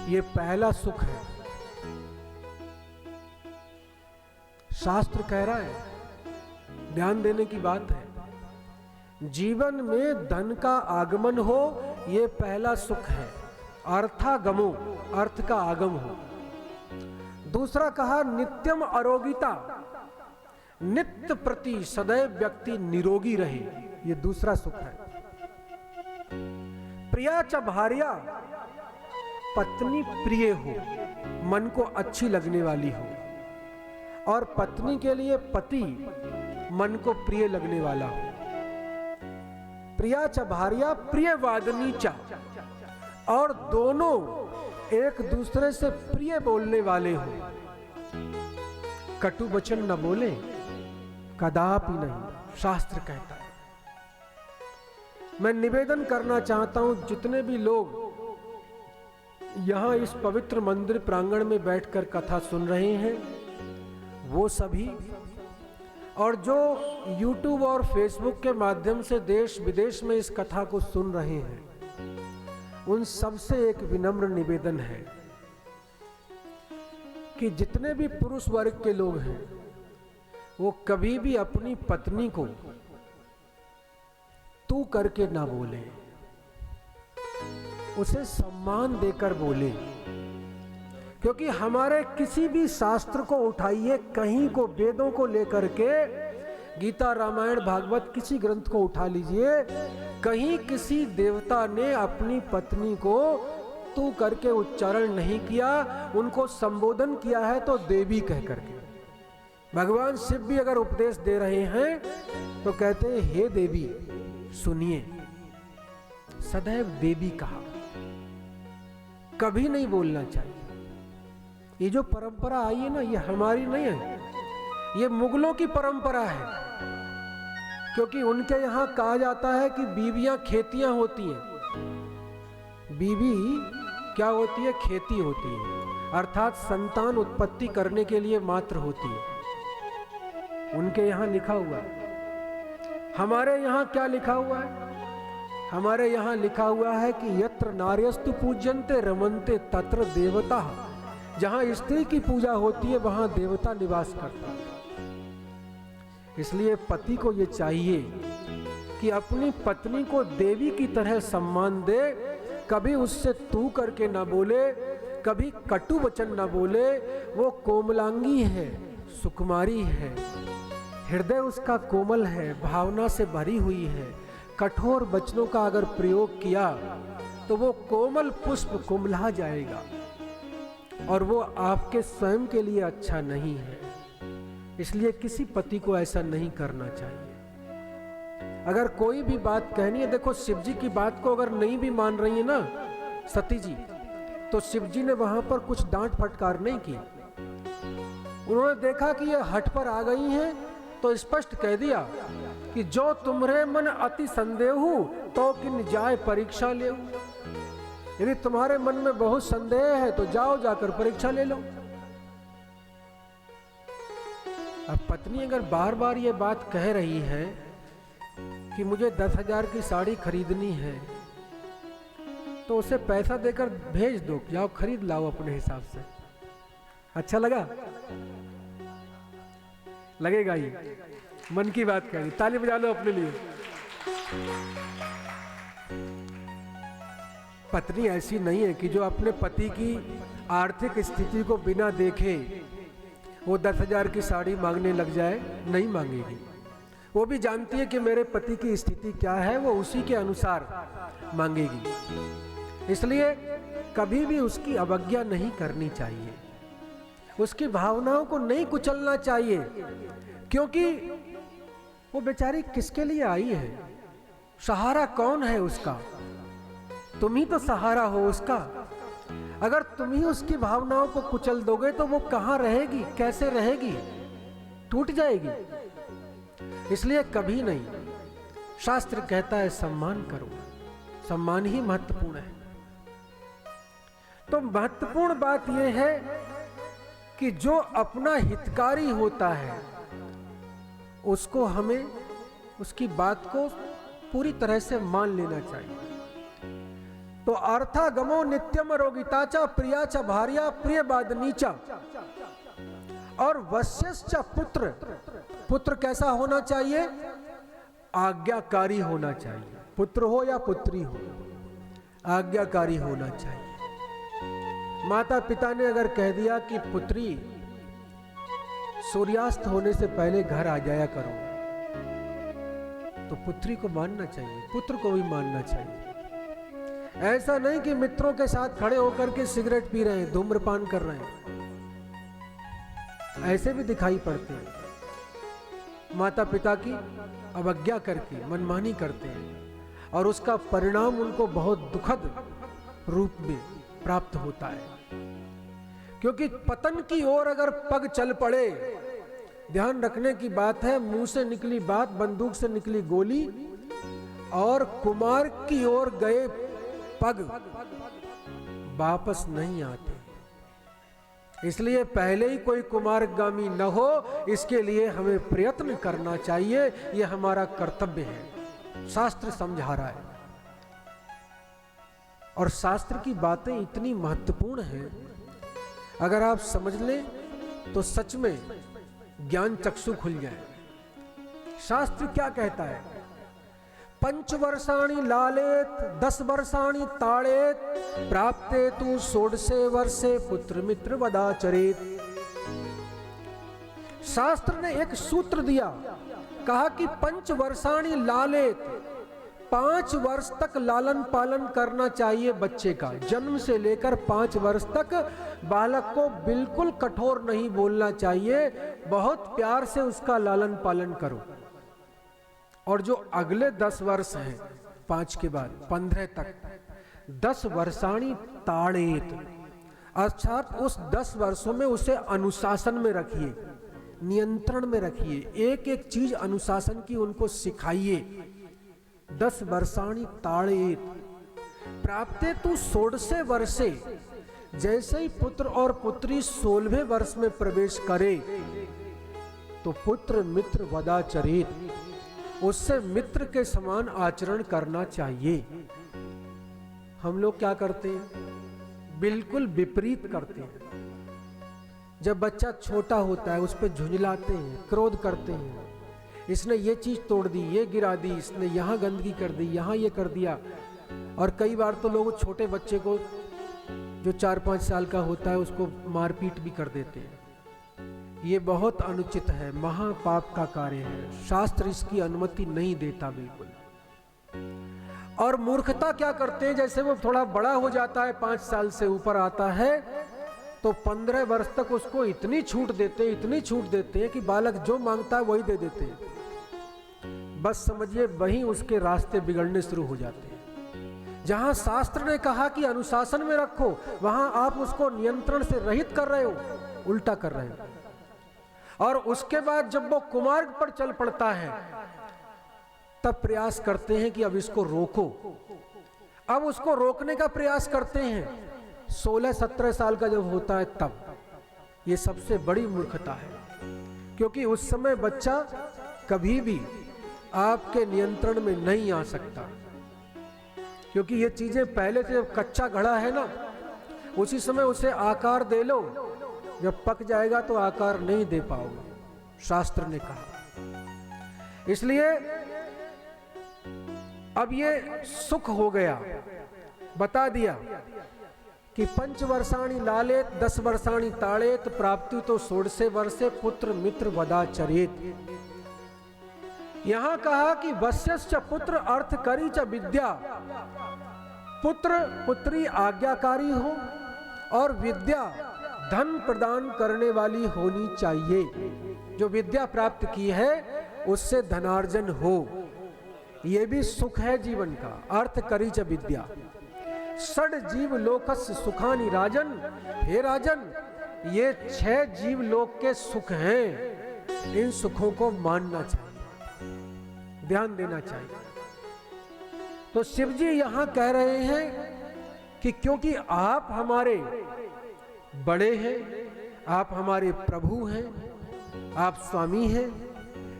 Speaker 1: ये पहला सुख है। शास्त्र कह रहा है, ध्यान देने की बात है। जीवन में धन का आगमन हो, ये पहला सुख है। अर्थागमो, अर्थ का आगम हो। दूसरा कहा नित्यम आरोगिता, नित्य प्रति सदैव व्यक्ति निरोगी रहे, ये दूसरा सुख है। प्रिया च भार्या, पत्नी प्रिय हो, मन को अच्छी लगने वाली हो, और पत्नी के लिए पति मन को प्रिय लगने वाला हो। प्रिया च भार्या प्रिय वादनी च, और दोनों एक दूसरे से प्रिय बोलने वाले हो। कटु वचन न बोले, कदापि नहीं, शास्त्र कहता है। मैं निवेदन करना चाहता हूं, जितने भी लोग यहां इस पवित्र मंदिर प्रांगण में बैठकर कथा सुन रहे हैं, वो सभी, और जो YouTube और Facebook के माध्यम से देश विदेश में इस कथा को सुन रहे हैं, उन सबसे एक विनम्र निवेदन है कि जितने भी पुरुष वर्ग के लोग हैं, वो कभी भी अपनी पत्नी को तू करके ना बोले, उसे सम्मान देकर बोले। क्योंकि हमारे किसी भी शास्त्र को उठाइए, कहीं को, वेदों को लेकर के, गीता रामायण भागवत किसी ग्रंथ को उठा लीजिए, कहीं किसी देवता ने अपनी पत्नी को तू करके उच्चारण नहीं किया, उनको संबोधन किया है तो देवी कह करके। भगवान शिव भी अगर उपदेश दे रहे हैं तो कहते हैं हे देवी सुनिए, सदैव देवी कहा, कभी नहीं बोलना चाहिए। ये जो परंपरा आई है ना, ये हमारी नहीं है, ये मुगलों की परंपरा है। क्योंकि उनके यहां कहा जाता है कि बीवियां खेतियां होती हैं। बीवी क्या होती है? खेती होती है, अर्थात संतान उत्पत्ति करने के लिए मात्र होती है। उनके यहां लिखा हुआ है। हमारे यहां क्या लिखा हुआ है? हमारे यहां लिखा हुआ है कि यत्र नार्यस्तु पूज्यन्ते रमन्ते तत्र देवता। जहां स्त्री की पूजा होती है वहां देवता निवास करता है। इसलिए पति को ये चाहिए कि अपनी पत्नी को देवी की तरह सम्मान दे, कभी उससे तू करके ना बोले, कभी कटु वचन ना बोले। वो कोमलांगी है, सुकुमारी है, हृदय उसका कोमल है, भावना से भरी हुई है। कठोर वचनों का अगर प्रयोग किया तो वो कोमल पुष्प कुम्हला जाएगा, और वो आपके स्वयं के लिए अच्छा नहीं है। इसलिए किसी पति को ऐसा नहीं करना चाहिए। अगर कोई भी बात कहनी है, देखो शिव जी की बात को अगर नहीं भी मान रही है ना सती जी, तो तो शिव जी ने वहां पर कुछ डांट फटकार नहीं की। उन्होंने देखा कि ये हठ पर आ गई हैं, तो स्पष्ट कह दिया कि जो तुम्हारे मन अति संदेहु तो किन जाए परीक्षा ले। यदि तुम्हारे मन में बहुत संदेह है तो जाओ जाकर परीक्षा ले लो। अब पत्नी अगर बार बार ये बात कह रही है कि मुझे 10,000 की साड़ी खरीदनी है, तो उसे पैसा देकर भेज दो, जाओ खरीद लाओ अपने हिसाब से। अच्छा लगा? लगेगा ही। मन की बात कह रही, ताली बजा लो अपने लिए। पत्नी ऐसी नहीं है कि जो अपने पति की आर्थिक स्थिति को बिना देखे वो 10,000 की साड़ी मांगने लग जाए, नहीं मांगेगी। वो भी जानती है कि मेरे पति की स्थिति क्या है, वो उसी के अनुसार मांगेगी। इसलिए कभी भी उसकी अवज्ञा नहीं करनी चाहिए, उसकी भावनाओं को नहीं कुचलना चाहिए, क्योंकि वो बेचारी किसके लिए आई है? सहारा कौन है उसका? तुम ही तो सहारा हो उसका। अगर तुम ही उसकी भावनाओं को कुचल दोगे तो वो कहां रहेगी, कैसे रहेगी? टूट जाएगी। इसलिए कभी नहीं। शास्त्र कहता है सम्मान करो, सम्मान ही महत्वपूर्ण है। तो महत्वपूर्ण बात यह है कि जो अपना हितकारी होता है उसको हमें उसकी बात को पूरी तरह से मान लेना चाहिए। तो अर्थागमो नित्यम रोगिताचा प्रियाचा भार्या प्रिय बादनीचा, और वश्यश्च पुत्र, पुत्र कैसा होना चाहिए? आज्ञाकारी होना चाहिए। पुत्र हो या पुत्री हो, आज्ञाकारी होना चाहिए। माता पिता ने अगर कह दिया कि पुत्री सूर्यास्त होने से पहले घर आ जाया करो, तो पुत्री को मानना चाहिए, पुत्र को भी मानना चाहिए। ऐसा नहीं कि मित्रों के साथ खड़े होकर के सिगरेट पी रहे हैं, धूम्रपान कर रहे हैं, ऐसे भी दिखाई पड़ते हैं। माता पिता की अवज्ञा करके मनमानी करते हैं और उसका परिणाम उनको बहुत दुखद रूप में प्राप्त होता है। क्योंकि पतन की ओर अगर पग चल पड़े, ध्यान रखने की बात है, मुंह से निकली बात, बंदूक से निकली गोली, और कुमार की ओर गए पग वापस नहीं आते। इसलिए पहले ही कोई कुमारगामी न हो, इसके लिए हमें प्रयत्न करना चाहिए, यह हमारा कर्तव्य है। शास्त्र समझा रहा है, और शास्त्र की बातें इतनी महत्वपूर्ण हैं, अगर आप समझ लें तो सच में ज्ञान चक्षु खुल जाए। शास्त्र क्या कहता है? 5 वर्षाणि लालेत 10 वर्षाणि ताड़ेत प्राप्ते तु 16 वर्षे पुत्र मित्र वदाचरेत। शास्त्र ने एक सूत्र दिया, कहा कि 5 वर्षाणि लालेत, 5 वर्ष तक लालन पालन करना चाहिए बच्चे का। जन्म से लेकर 5 वर्ष तक बालक को बिल्कुल कठोर नहीं बोलना चाहिए, बहुत प्यार से उसका लालन पालन करो। और जो अगले 10 वर्ष हैं, 5 के बाद 15 तक, 10 वर्षाणी ताड़ेत, अर्थात उस 10 वर्षों में उसे अनुशासन में रखिए, नियंत्रण में रखिए, एक एक चीज अनुशासन की उनको सिखाइए। 10 वर्षाणी ताड़ेत प्राप्ते तु 16 वर्षे, जैसे ही पुत्र और पुत्री 16वें वर्ष में प्रवेश करे तो पुत्र मित्र वदाचरेत, उससे मित्र के समान आचरण करना चाहिए। हम लोग क्या करते हैं? बिल्कुल विपरीत करते हैं। जब बच्चा छोटा होता है उस पर झुंझलाते हैं, क्रोध करते हैं, इसने ये चीज तोड़ दी, ये गिरा दी, इसने यहाँ गंदगी कर दी, यहाँ ये कर दिया। और कई बार तो लोग छोटे बच्चे को जो 4-5 साल का होता है उसको मारपीट भी कर देते हैं। ये बहुत अनुचित है, महापाप का कार्य है, शास्त्र इसकी अनुमति नहीं देता बिल्कुल। और मूर्खता क्या करते हैं, जैसे वो थोड़ा बड़ा हो जाता है, 5 साल से ऊपर आता है, तो 15 वर्ष तक उसको इतनी छूट देते हैं, इतनी छूट देते हैं कि बालक जो मांगता है वही दे देते हैं। बस समझिए वहीं उसके रास्ते बिगड़ने शुरू हो जाते हैं। जहां शास्त्र ने कहा कि अनुशासन में रखो, वहां आप उसको नियंत्रण से रहित कर रहे हो, उल्टा कर रहे हो। और उसके बाद जब वो कुमार्ग पर चल पड़ता है, तब प्रयास करते हैं कि अब इसको रोको। अब उसको रोकने का प्रयास करते हैं 16-17 साल का जब होता है तब। ये सबसे बड़ी मूर्खता है, क्योंकि उस समय बच्चा कभी भी आपके नियंत्रण में नहीं आ सकता, क्योंकि ये चीजें पहले से जब कच्चा घड़ा है ना, उसी समय उसे आकार दे लो, जब पक जाएगा तो आकार नहीं दे पाओगे, शास्त्र ने कहा। इसलिए अब ये सुख हो गया, बता दिया कि 5 वर्षाणि लालेत 10 वर्षाणि ताड़ेत प्राप्ति तो 16 वर्षे पुत्र मित्र वदाचरेत। यहां कहा कि वश्यश्च पुत्र अर्थ करी च विद्या, पुत्र पुत्री आज्ञाकारी हो और विद्या धन प्रदान करने वाली होनी चाहिए। जो विद्या प्राप्त की है उससे धनार्जन हो, यह भी सुख है जीवन का। अर्थ करी च विद्या षड जीव लोकस्य सुखानि राजन। हे राजन, ये 6 जीव लोक के सुख हैं, इन सुखों को मानना चाहिए, ध्यान देना चाहिए। तो शिव जी यहां कह रहे हैं कि क्योंकि आप हमारे बड़े हैं, आप हमारे प्रभु हैं, आप स्वामी हैं,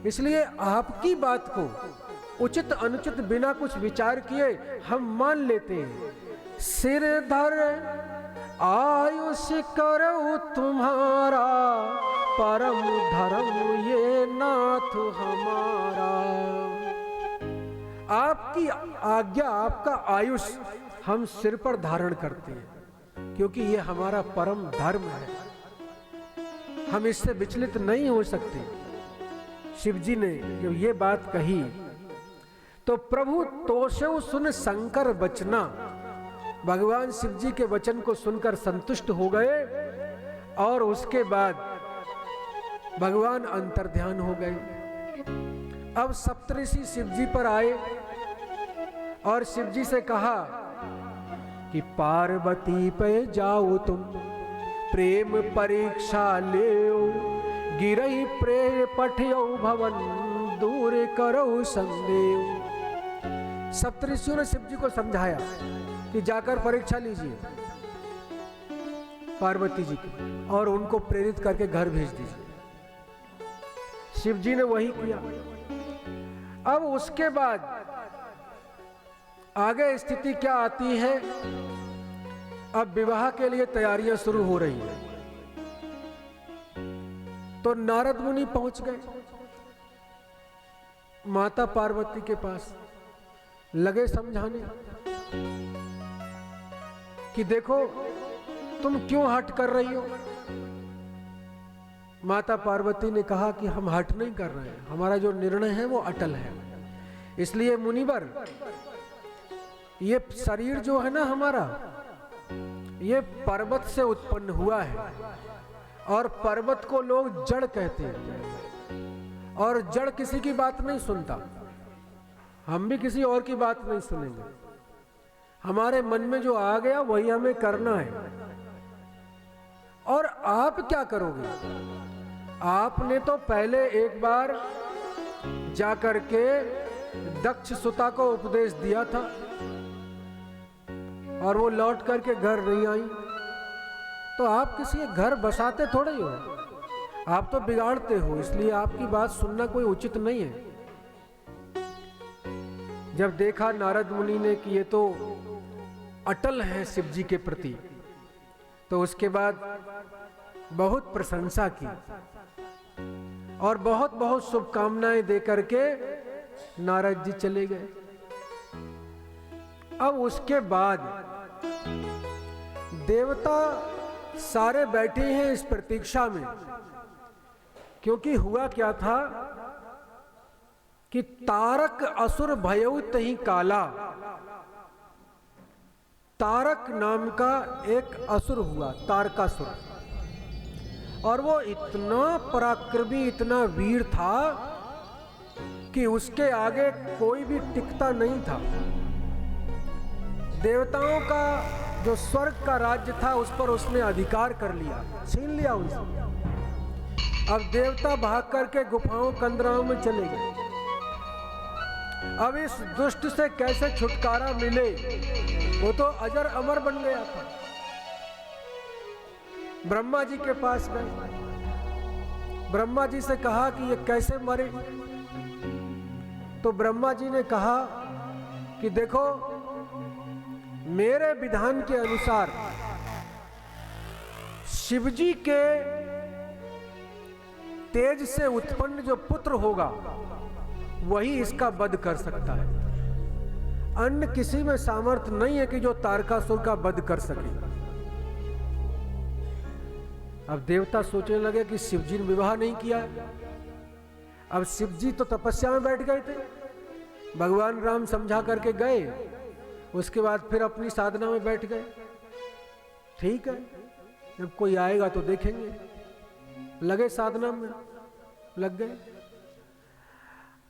Speaker 1: इसलिए आपकी बात को उचित अनुचित बिना कुछ विचार किए हम मान लेते हैं। सिर धर आयुष करो तुम्हारा, परम धर्म ये नाथ हमारा। आपकी आज्ञा, आपका आयुष हम सिर पर धारण करते हैं, क्योंकि ये हमारा परम धर्म है, हम इससे विचलित नहीं हो सकते। शिव जी ने जब ये बात कही तो प्रभु तोषौ सुन शंकर बचना, भगवान शिव जी के वचन को सुनकर संतुष्ट हो गए और उसके बाद भगवान अंतर्ध्यान हो गए। अब सप्तऋषि शिव जी पर आए और शिव जी से कहा कि पार्वती पे जाओ तुम, प्रेम परीक्षा ले, गिरई प्रेम पठयो भवन, दूर करो संदेव। सप्तऋषियों ने शिव जी को समझाया कि जाकर परीक्षा लीजिए पार्वती जी की और उनको प्रेरित करके घर भेज दीजिए। शिव जी ने वही किया। अब उसके बाद आगे स्थिति क्या आती है? अब विवाह के लिए तैयारियां शुरू हो रही हैं। तो नारद मुनि पहुंच गए माता पार्वती के पास, लगे समझाने कि देखो तुम क्यों हट कर रही हो। माता पार्वती ने कहा कि हम हट नहीं कर रहे हैं, हमारा जो निर्णय है वो अटल है। इसलिए मुनिवर, ये शरीर जो है ना हमारा, ये पर्वत से उत्पन्न हुआ है और पर्वत को लोग जड़ कहते हैं और जड़ किसी की बात नहीं सुनता। हम भी किसी और की बात नहीं सुनेंगे, हमारे मन में जो आ गया वही हमें करना है। और आप क्या करोगे? आपने तो पहले एक बार जाकर के दक्ष सुता को उपदेश दिया था और वो लौट करके घर नहीं आई, तो आप किसी घर बसाते थोड़े ही हो, आप तो बिगाड़ते हो। इसलिए आपकी बात सुनना कोई उचित नहीं है। जब देखा नारद मुनि ने कि ये तो अटल है शिव जी के प्रति, तो उसके बाद बहुत प्रशंसा की और बहुत बहुत शुभकामनाएं देकर के नारद जी चले गए। अब उसके बाद देवता सारे बैठे हैं इस प्रतीक्षा में, क्योंकि हुआ क्या था कि तारक असुर भयउ तहि काला, तारक नाम का एक असुर हुआ, तारकासुर, और वो इतना पराक्रमी, इतना वीर था कि उसके आगे कोई भी टिकता नहीं था। देवताओं का जो स्वर्ग का राज्य था उस पर उसने अधिकार कर लिया, छीन लिया उनसे। अब देवता भाग करके गुफाओं कंदराओं में चले गए। अब इस दुष्ट से कैसे छुटकारा मिले, वो तो अजर अमर बन गया था। ब्रह्मा जी के पास गए, ब्रह्मा जी से कहा कि ये कैसे मरे। तो ब्रह्मा जी ने कहा कि देखो, मेरे विधान के अनुसार शिवजी के तेज से उत्पन्न जो पुत्र होगा वही इसका वध कर सकता है। अन्य किसी में सामर्थ्य नहीं है कि जो तारकासुर का वध कर सके। अब देवता सोचने लगे कि शिवजी ने विवाह नहीं किया है। अब शिवजी तो तपस्या में बैठ गए थे, भगवान राम समझा करके गए, उसके बाद फिर अपनी साधना में बैठ गए। ठीक है, जब कोई आएगा तो देखेंगे। लगे साधना में, लग गए।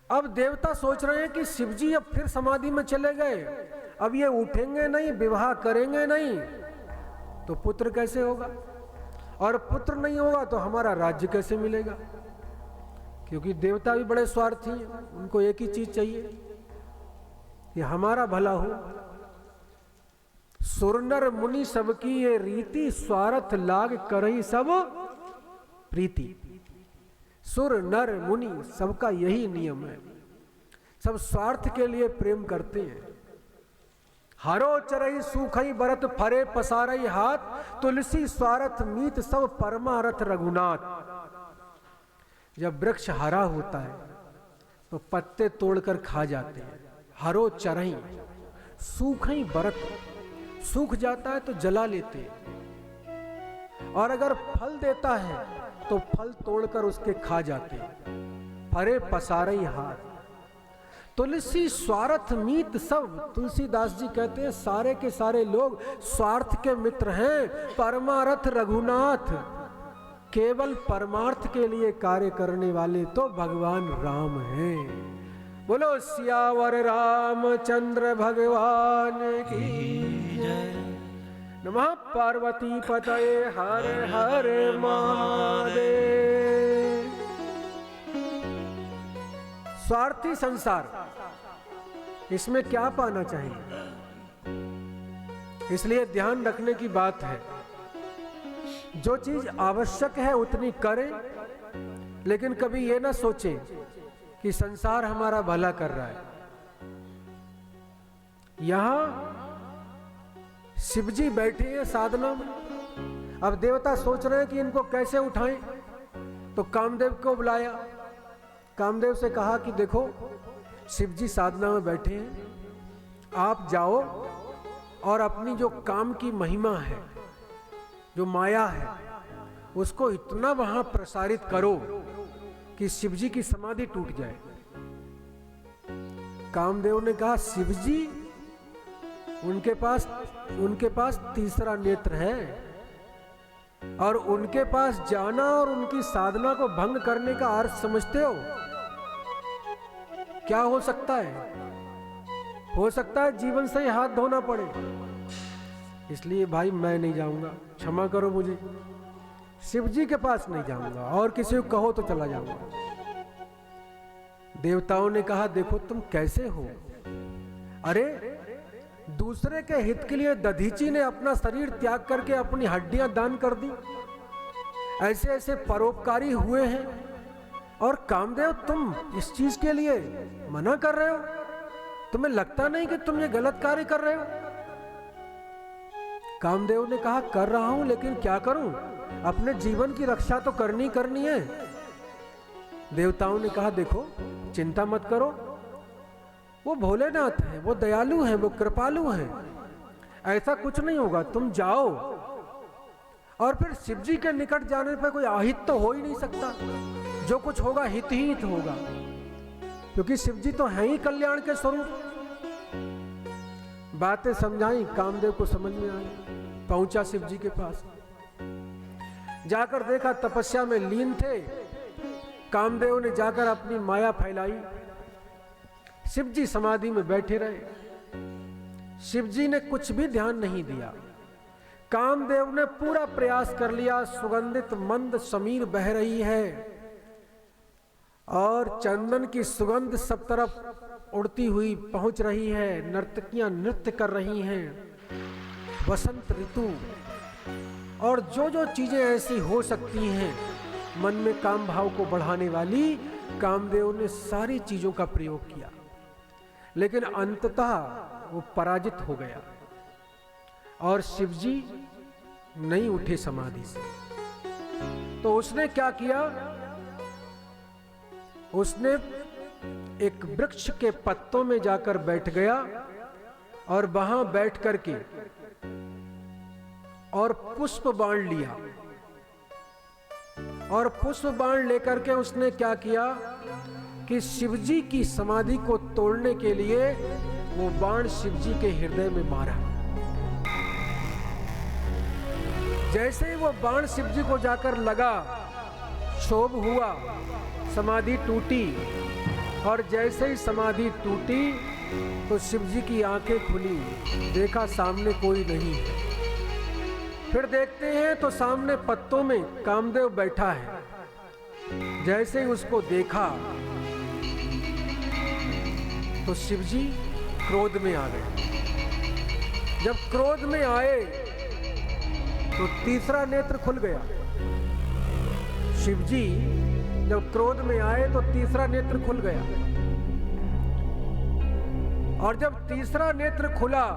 Speaker 1: अब देवता सोच रहे हैं कि शिवजी अब फिर समाधि में चले गए, अब ये उठेंगे नहीं, विवाह करेंगे नहीं, तो पुत्र कैसे होगा, और पुत्र नहीं होगा तो हमारा राज्य कैसे मिलेगा। क्योंकि देवता भी बड़े स्वार्थी हैं, उनको एक ही चीज चाहिए कि हमारा भला हो। सुर नर मुनि सबकी ये रीति, स्वार्थ लाग करही सब प्रीति। सुर नर मुनि सबका यही नियम है, सब स्वार्थ के लिए प्रेम करते हैं। हरो चरई सूखई बरत फरे पसारई हाथ, तुलसी स्वार्थ मीत सब परमारथ रघुनाथ। जब वृक्ष हरा होता है तो पत्ते तोड़कर खा जाते हैं। हरो चरई, सूखई बरत, सूख जाता है तो जला लेते हैं, और अगर फल देता है तो फल तोड़कर उसके खा जाते हैं। फरे पसारई हाथ, तुलसी स्वार्थ मीत सब। तुलसीदास जी कहते हैं सारे के सारे लोग स्वार्थ के मित्र हैं, परमार्थ रघुनाथ। केवल परमार्थ के लिए कार्य करने वाले तो भगवान राम हैं। बोलो सियावर रामचंद्र भगवान की जय। नमः पार्वती पतये हर हर महादेव। स्वार्थी संसार, इसमें क्या पाना चाहिए, इसलिए ध्यान रखने की बात है। जो चीज आवश्यक है उतनी करें, लेकिन कभी ये ना सोचें कि संसार हमारा भला कर रहा है। यहां शिवजी बैठे हैं साधना में। अब देवता सोच रहे हैं कि इनको कैसे उठाएं, तो कामदेव को बुलाया। कामदेव से कहा कि देखो, शिवजी साधना में बैठे हैं, आप जाओ और अपनी जो काम की महिमा है, जो माया है, उसको इतना वहां प्रसारित करो कि शिवजी की समाधि टूट जाए। कामदेव ने कहा, शिवजी, उनके पास तीसरा नेत्र है, और उनके पास जाना और उनकी साधना को भंग करने का अर्थ समझते हो? क्या हो सकता है? हो सकता है जीवन से ही हाथ धोना पड़े। इसलिए भाई मैं नहीं जाऊंगा, क्षमा करो मुझे, शिवजी के पास नहीं जाऊंगा, और किसी को कहो तो चला जाऊंगा। देवताओं ने कहा, देखो तुम कैसे हो, अरे दूसरे के हित के लिए दधीची ने अपना शरीर त्याग करके अपनी हड्डियां दान कर दी। ऐसे ऐसे परोपकारी हुए हैं, और कामदेव तुम इस चीज के लिए मना कर रहे हो? तुम्हें लगता नहीं कि तुम ये गलत कार्य कर रहे हो? कामदेव ने कहा, कर रहा हूं, लेकिन क्या करूं, अपने जीवन की रक्षा तो करनी है। देवताओं ने कहा, देखो चिंता मत करो, वो भोलेनाथ है, वो दयालु है, वो कृपालु है, ऐसा कुछ नहीं होगा। तुम जाओ, और फिर शिवजी के निकट जाने पर कोई अहित तो हो ही नहीं सकता। जो कुछ होगा हित ही हित होगा, क्योंकि शिवजी तो हैं ही कल्याण के स्वरूप। बातें समझाई, कामदेव को समझ में आई। पहुंचा शिवजी के पास, जाकर देखा तपस्या में लीन थे। कामदेव ने जाकर अपनी माया फैलाई, शिवजी समाधि में बैठे रहे। शिव जी ने कुछ भी ध्यान नहीं दिया। कामदेव ने पूरा प्रयास कर लिया, सुगंधित मंद समीर बह रही है और चंदन की सुगंध सब तरफ उड़ती हुई पहुंच रही है, नर्तकियां नृत्य कर रही हैं, वसंत ऋतु और जो जो चीजें ऐसी हो सकती हैं मन में काम भाव को बढ़ाने वाली, कामदेव ने सारी चीजों का प्रयोग किया, लेकिन अंततः वो पराजित हो गया और शिवजी नहीं उठे समाधि से। तो उसने क्या किया, उसने एक वृक्ष के पत्तों में जाकर बैठ गया और वहां बैठ करके और पुष्प बाण लिया और पुष्प बाण लेकर के उसने क्या किया कि शिवजी की समाधि को तोड़ने के लिए वो बाण शिवजी के हृदय में मारा। जैसे ही वो बाण शिवजी को जाकर लगा, क्षोभ हुआ, समाधि टूटी और जैसे ही समाधि टूटी तो शिवजी की आंखें खुली, देखा सामने कोई नहीं है। फिर देखते हैं तो सामने पत्तों में कामदेव बैठा है। जैसे ही उसको देखा तो शिवजी क्रोध में आ गए। जब क्रोध में आए तो तीसरा नेत्र खुल गया। शिवजी जब क्रोध में आए तो तीसरा नेत्र खुल गया और जब तीसरा नेत्र खुला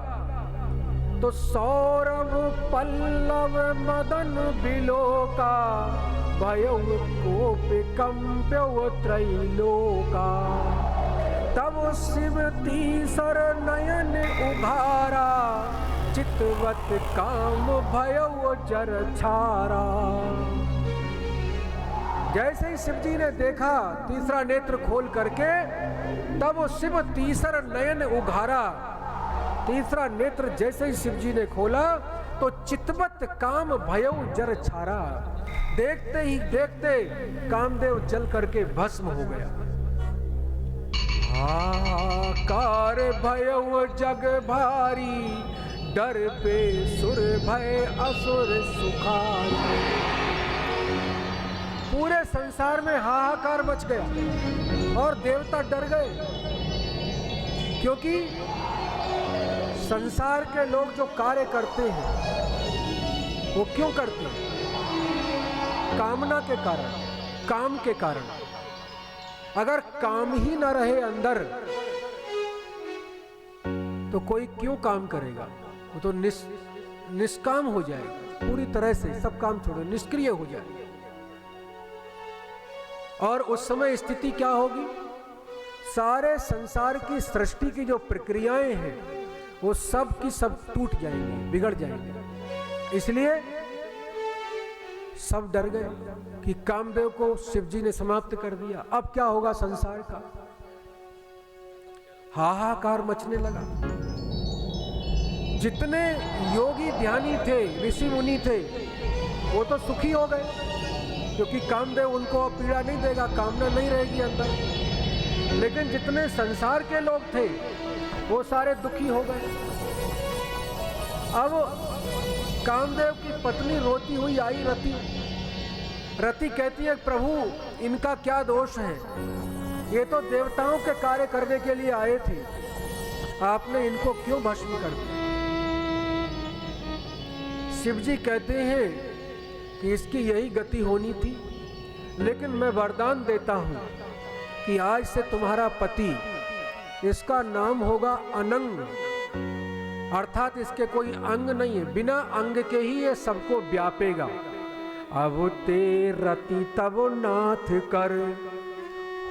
Speaker 1: तो सौरभ पल्लव मदन बिलोका भयउ कोप कंप्यउ त्रैलोका। तब शिव तीसर नयन उघारा चितवत काम भयउ जर छारा। जैसे ही शिवजी ने देखा तीसरा नेत्र खोल करके, तब वो शिव तीसर नयन उघारा। तीसरा नेत्र जैसे ही शिवजी ने खोला तो चितवत काम भयउ जर छारा। देखते ही देखते कामदेव जल करके भस्म हो गया। हाहाकार भयउ जग भारी, डर पे सुर भय असुर सुखारी। पूरे संसार में हाहाकार मच गया और देवता डर गए, क्योंकि संसार के लोग जो कार्य करते हैं वो क्यों करते हैं? कामना के कारण, काम के कारण। अगर काम ही ना रहे अंदर तो कोई क्यों काम करेगा? वो तो निष्काम हो जाएगा, पूरी तरह से सब काम छोड़ो, निष्क्रिय हो जाएगा। और उस समय स्थिति क्या होगी? सारे संसार की सृष्टि की जो प्रक्रियाएं हैं वो सब की सब टूट जाएंगी, बिगड़ जाएंगी। इसलिए सब डर गए कि कामदेव को शिवजी ने समाप्त कर दिया, अब क्या होगा संसार का? हाहाकार मचने लगा। जितने योगी ध्यानी थे, ऋषि मुनि थे, वो तो सुखी हो गए, क्योंकि कामदेव उनको अब पीड़ा नहीं देगा, कामना नहीं रहेगी अंदर। लेकिन जितने संसार के लोग थे वो सारे दुखी हो गए। अब कामदेव की पत्नी रोती हुई आई रति। रति कहती है, प्रभु इनका क्या दोष है? ये तो देवताओं के कार्य करने के लिए आए थे, आपने इनको क्यों भस्म कर दिया? शिवजी कहते हैं कि इसकी यही गति होनी थी, लेकिन मैं वरदान देता हूं कि आज से तुम्हारा पति, इसका नाम होगा अनंग, अर्थात इसके कोई अंग नहीं है, बिना अंग के ही ये सबको व्यापेगा। अब ते रति तब नाथ कर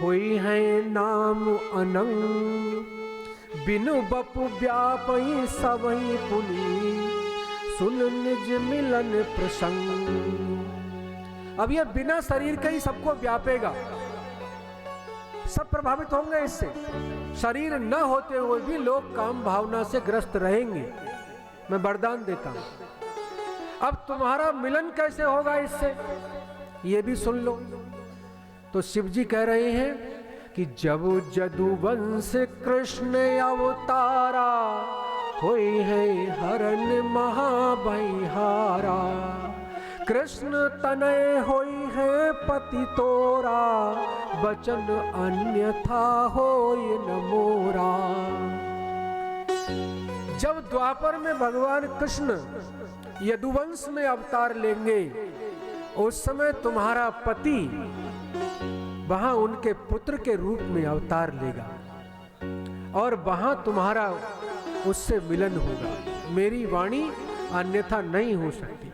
Speaker 1: हुई है नाम अनंग, बिनु बपु व्यापई सबई पुनी, सुन निज मिलन प्रसंग। अब ये बिना शरीर के ही सबको व्यापेगा, सब प्रभावित होंगे इससे। शरीर न होते हुए भी लोग काम भावना से ग्रस्त रहेंगे, मैं वरदान देता हूं। अब तुम्हारा मिलन कैसे होगा इससे, ये भी सुन लो। तो शिवजी कह रहे हैं कि जब जदुवंश कृष्ण अवतारा, होई है हरण महाभयहारा। कृष्ण तनय होई है पति तोरा, बचन अन्यथा होय न मोरा। जब द्वापर में भगवान कृष्ण यदुवंश में अवतार लेंगे, उस समय तुम्हारा पति वहां उनके पुत्र के रूप में अवतार लेगा और वहां तुम्हारा उससे मिलन होगा। मेरी वाणी अन्यथा नहीं हो सकती।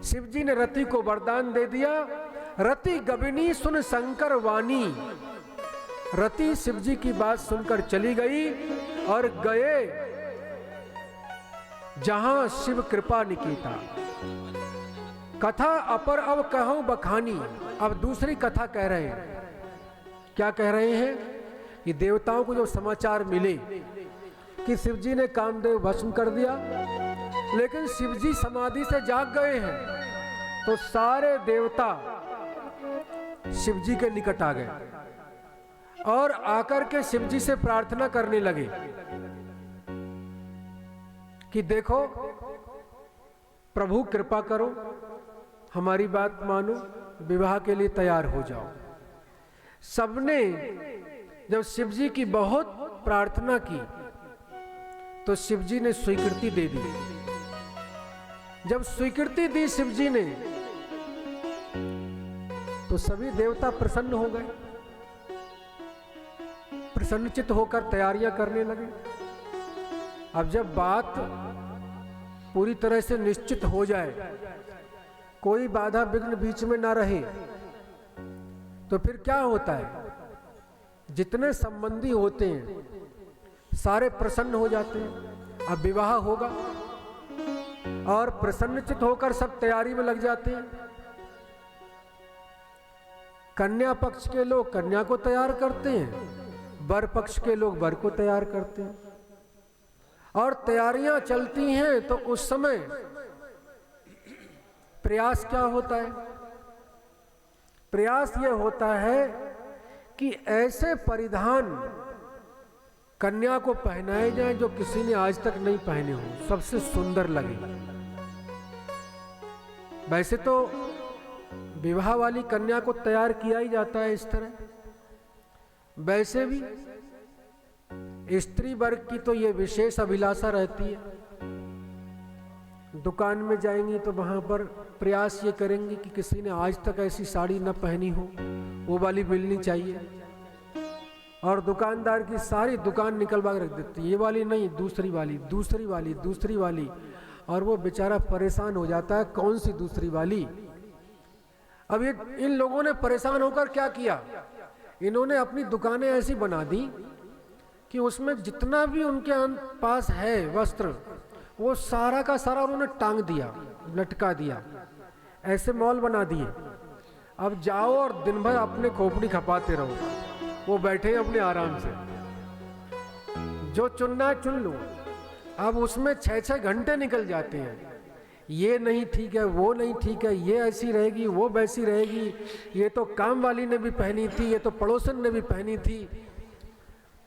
Speaker 1: शिव जी ने रति को वरदान दे दिया, रति गबिनी सुन शंकर वाणी। रति शिव जी की बात सुनकर चली गई और गए जहां शिव कृपा निकेता। कथा अपर अब कहूं बखानी। अब दूसरी कथा कह रहे हैं। क्या कह रहे हैं? कि देवताओं को जो समाचार मिले कि शिव जी ने कामदेव भस्म कर दिया, लेकिन शिव जी समाधि से जाग गए हैं, तो सारे देवता शिव जी के निकट आ गए और आकर के शिव जी से प्रार्थना करने लगे कि देखो प्रभु कृपा करो, हमारी बात मानो, विवाह के लिए तैयार हो जाओ। सबने जब शिव जी की बहुत प्रार्थना की तो शिव जी ने स्वीकृति दे दी। जब स्वीकृति दी शिव जी ने तो सभी देवता प्रसन्न हो गए, प्रसन्नचित होकर तैयारियां करने लगे। अब जब बात पूरी तरह से निश्चित हो जाए, कोई बाधा विघ्न बीच में ना रहे, तो फिर क्या होता है? जितने संबंधी होते हैं सारे प्रसन्न हो जाते हैं। अब विवाह होगा और प्रसन्नचित होकर सब तैयारी में लग जाते हैं। कन्या पक्ष के लोग कन्या को तैयार करते हैं, वर पक्ष के लोग वर को तैयार करते हैं, और तैयारियां चलती हैं। तो उस समय प्रयास क्या होता है? प्रयास यह होता है कि ऐसे परिधान कन्या को पहनाए जाएं जो किसी ने आज तक नहीं पहने हो, सबसे सुंदर लगे। वैसे तो विवाह वाली कन्या को तैयार किया ही जाता है इस तरह। वैसे भी स्त्री वर्ग की तो ये विशेष अभिलाषा रहती है। दुकान में जाएंगी तो वहां पर प्रयास ये करेंगी कि किसी ने आज तक ऐसी साड़ी न पहनी हो, वो वाली मिलनी चाहिए। और दुकानदार की सारी दुकान निकलवा रख देती है, ये वाली नहीं, दूसरी वाली, दूसरी वाली, दूसरी वाली। और वो बेचारा परेशान हो जाता है, कौन सी दूसरी वाली। अब ये इन लोगों ने परेशान होकर क्या किया? इन्होंने अपनी दुकानें ऐसी बना दी कि उसमें जितना भी उनके पास है वस्त्र, वो सारा का सारा उन्होंने टांग दिया, लटका दिया। ऐसे मॉल बना दिए। अब जाओ और दिन भर अपने खोपड़ी खपाते रहो, वो बैठे अपने आराम से, जो चुनना है चुन लो। अब उसमें 6-6 घंटे निकल जाते हैं। ये नहीं ठीक है, वो नहीं ठीक है, ये ऐसी रहेगी, वो वैसी रहेगी, ये तो काम वाली ने भी पहनी थी, ये तो पड़ोसन ने भी पहनी थी।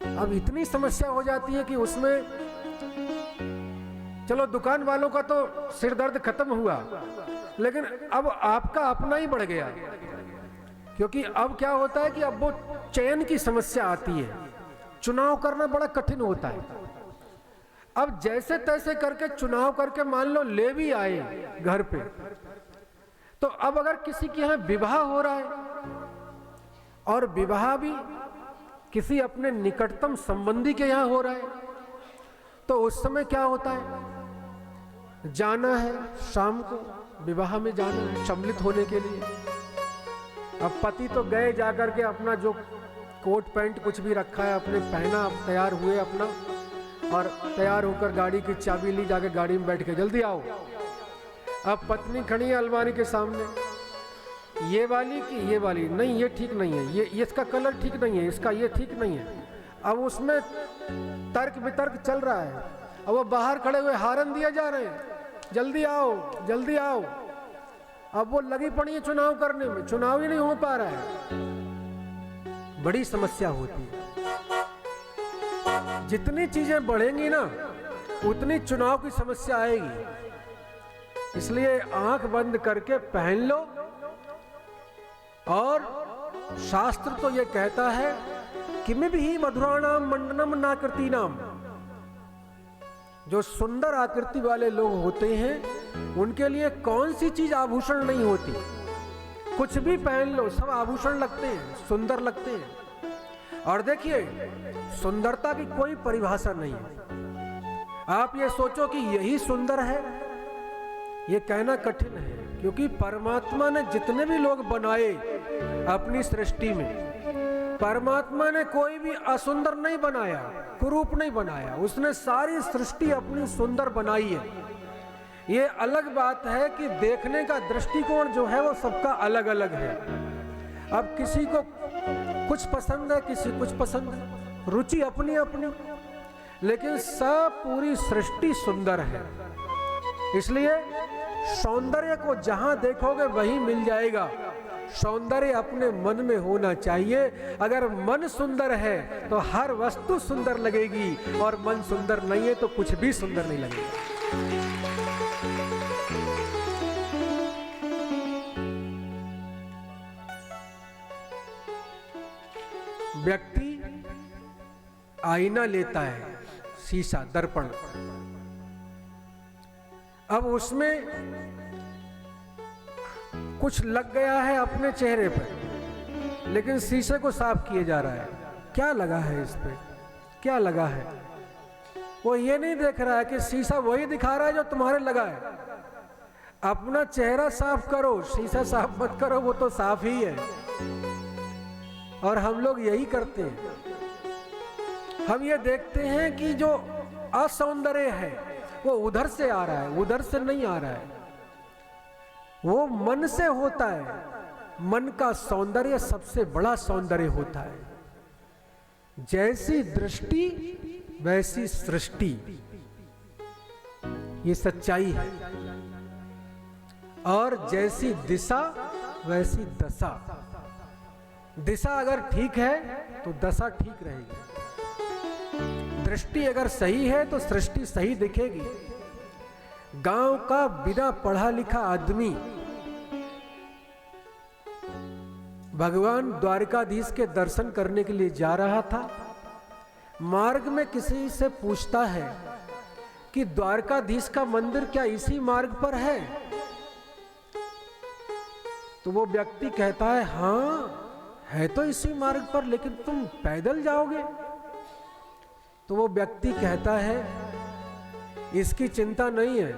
Speaker 1: अब इतनी समस्या हो जाती है कि उसमें चलो दुकान वालों का तो सिर दर्द खत्म हुआ, लेकिन अब आपका अपना ही बढ़ गया। क्योंकि अब क्या होता है कि अब वो चयन की समस्या आती है, चुनाव करना बड़ा कठिन होता है। अब जैसे तैसे करके चुनाव करके मान लो ले भी आए घर पे, तो अब अगर किसी के यहाँ विवाह हो रहा है और विवाह भी किसी अपने निकटतम संबंधी के यहाँ हो रहा है, तो उस समय क्या होता है? जाना है शाम को, विवाह में जाना है सम्मिलित होने के लिए। अब पति तो गए जाकर के अपना जो कोट पैंट कुछ भी रखा है अपने पहना, अब तैयार हुए अपना, और तैयार होकर गाड़ी की चाबी ली, जाके गाड़ी में बैठ के जल्दी आओ। अब पत्नी खड़ी है अलमारी के सामने, ये वाली कि ये वाली, नहीं ये ठीक नहीं है, ये इसका कलर ठीक नहीं है, इसका ये ठीक नहीं है। अब उसमें तर्क वितर्क चल रहा है। अब वो बाहर खड़े हुए हारन दिए जा रहे हैं, जल्दी आओ जल्दी आओ। अब वो लगी पड़ी है चुनाव करने में, चुनाव ही नहीं हो पा रहा है। बड़ी समस्या होती है। जितनी चीजें बढ़ेंगी ना उतनी चुनाव की समस्या आएगी। इसलिए आंख बंद करके पहन लो। और शास्त्र तो ये कहता है किमिभिः मधुराणाम मंडनम नाकृतीनाम, जो सुंदर आकृति वाले लोग होते हैं उनके लिए कौन सी चीज आभूषण नहीं होती। कुछ भी पहन लो, सब आभूषण लगते हैं, सुंदर लगते हैं। और देखिए, सुंदरता की कोई परिभाषा नहीं है। आप ये सोचो कि यही सुंदर है, ये कहना कठिन है। क्योंकि परमात्मा ने जितने भी लोग बनाए अपनी सृष्टि में, परमात्मा ने कोई भी असुंदर नहीं बनाया, कुरूप नहीं बनाया। उसने सारी सृष्टि अपनी सुंदर बनाई है। ये अलग बात है कि देखने का दृष्टिकोण जो है वो सबका अलग अलग है। अब किसी को कुछ पसंद है, किसी कुछ पसंद है, रुचि अपनी अपनी, लेकिन सब पूरी सृष्टि सुंदर है। इसलिए सौंदर्य को जहां देखोगे वहीं मिल जाएगा। सौंदर्य अपने मन में होना चाहिए। अगर मन सुंदर है तो हर वस्तु सुंदर लगेगी, और मन सुंदर नहीं है तो कुछ भी सुंदर नहीं लगेगा। व्यक्ति आईना लेता है, शीशा, दर्पण। अब उसमें कुछ लग गया है अपने चेहरे पर, लेकिन शीशे को साफ किए जा रहा है। क्या लगा है इस पे, क्या लगा है? वो ये नहीं देख रहा है कि शीशा वही दिखा रहा है जो तुम्हारे लगा है। अपना चेहरा साफ करो, शीशा साफ मत करो, वो तो साफ ही है। और हम लोग यही करते हैं। हम ये देखते हैं कि जो असौंदर्य है वो उधर से आ रहा है, उधर से नहीं आ रहा है। वो मन से होता है। मन का सौंदर्य सबसे बड़ा सौंदर्य होता है। जैसी दृष्टि वैसी सृष्टि, ये सच्चाई है। और जैसी दिशा वैसी दशा। दिशा अगर ठीक है तो दशा ठीक रहेगी। दृष्टि अगर सही है तो सृष्टि सही दिखेगी। गांव का बिना पढ़ा लिखा आदमी भगवान द्वारकाधीश के दर्शन करने के लिए जा रहा था। मार्ग में किसी से पूछता है कि द्वारकाधीश का मंदिर क्या इसी मार्ग पर है? तो वो व्यक्ति कहता है, हाँ है तो इसी मार्ग पर, लेकिन तुम पैदल जाओगे? तो वो व्यक्ति कहता है, इसकी चिंता नहीं है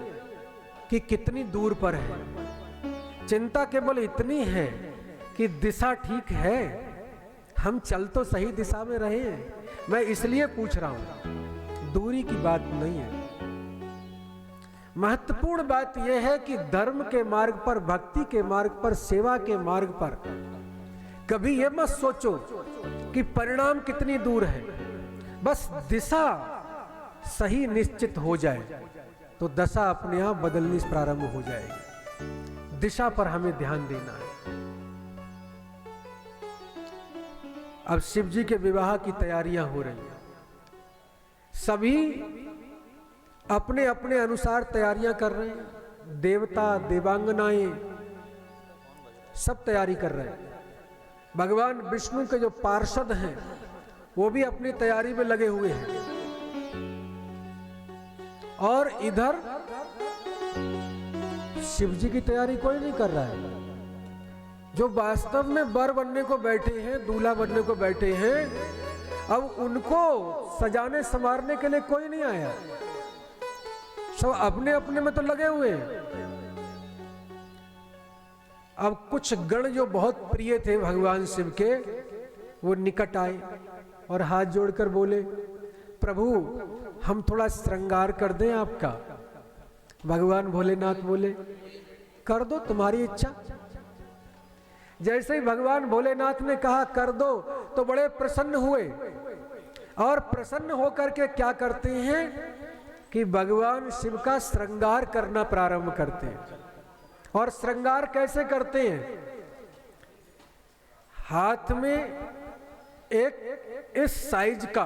Speaker 1: कि कितनी दूर पर है, चिंता केवल इतनी है कि दिशा ठीक है। हम चल तो सही दिशा में रहे हैं। मैं इसलिए पूछ रहा हूं, दूरी की बात नहीं है। महत्वपूर्ण बात यह है कि धर्म के मार्ग पर, भक्ति के मार्ग पर, सेवा के मार्ग पर कभी यह मत सोचो कि परिणाम कितनी दूर है। बस दिशा सही निश्चित हो जाए तो दशा अपने आप बदलनी प्रारंभ हो जाएगी। दिशा पर हमें ध्यान देना है। अब शिव जी के विवाह की तैयारियां हो रही हैं। सभी अपने अपने अनुसार तैयारियां कर रहे हैं। देवता, देवांगनाएं सब तैयारी कर रहे हैं। भगवान विष्णु के जो पार्षद हैं वो भी अपनी तैयारी में लगे हुए हैं। और इधर शिव जी की तैयारी कोई नहीं कर रहा है। जो वास्तव में वर बनने को बैठे हैं, दूल्हा बनने को बैठे हैं, अब उनको सजाने संवारने के लिए कोई नहीं आया। सब अपने अपने में तो लगे हुए हैं। अब कुछ गण जो बहुत प्रिय थे भगवान शिव के, वो निकट आए और हाथ जोड़कर बोले, प्रभु हम थोड़ा श्रृंगार कर दें आपका। भगवान भोलेनाथ बोले, कर दो, तुम्हारी इच्छा। जैसे ही भगवान भोलेनाथ ने कहा कर दो, तो बड़े प्रसन्न हुए। और प्रसन्न होकर के क्या करते हैं कि भगवान शिव का श्रृंगार करना प्रारंभ करते हैं। और श्रृंगार कैसे करते हैं? हाथ में एक इस साइज का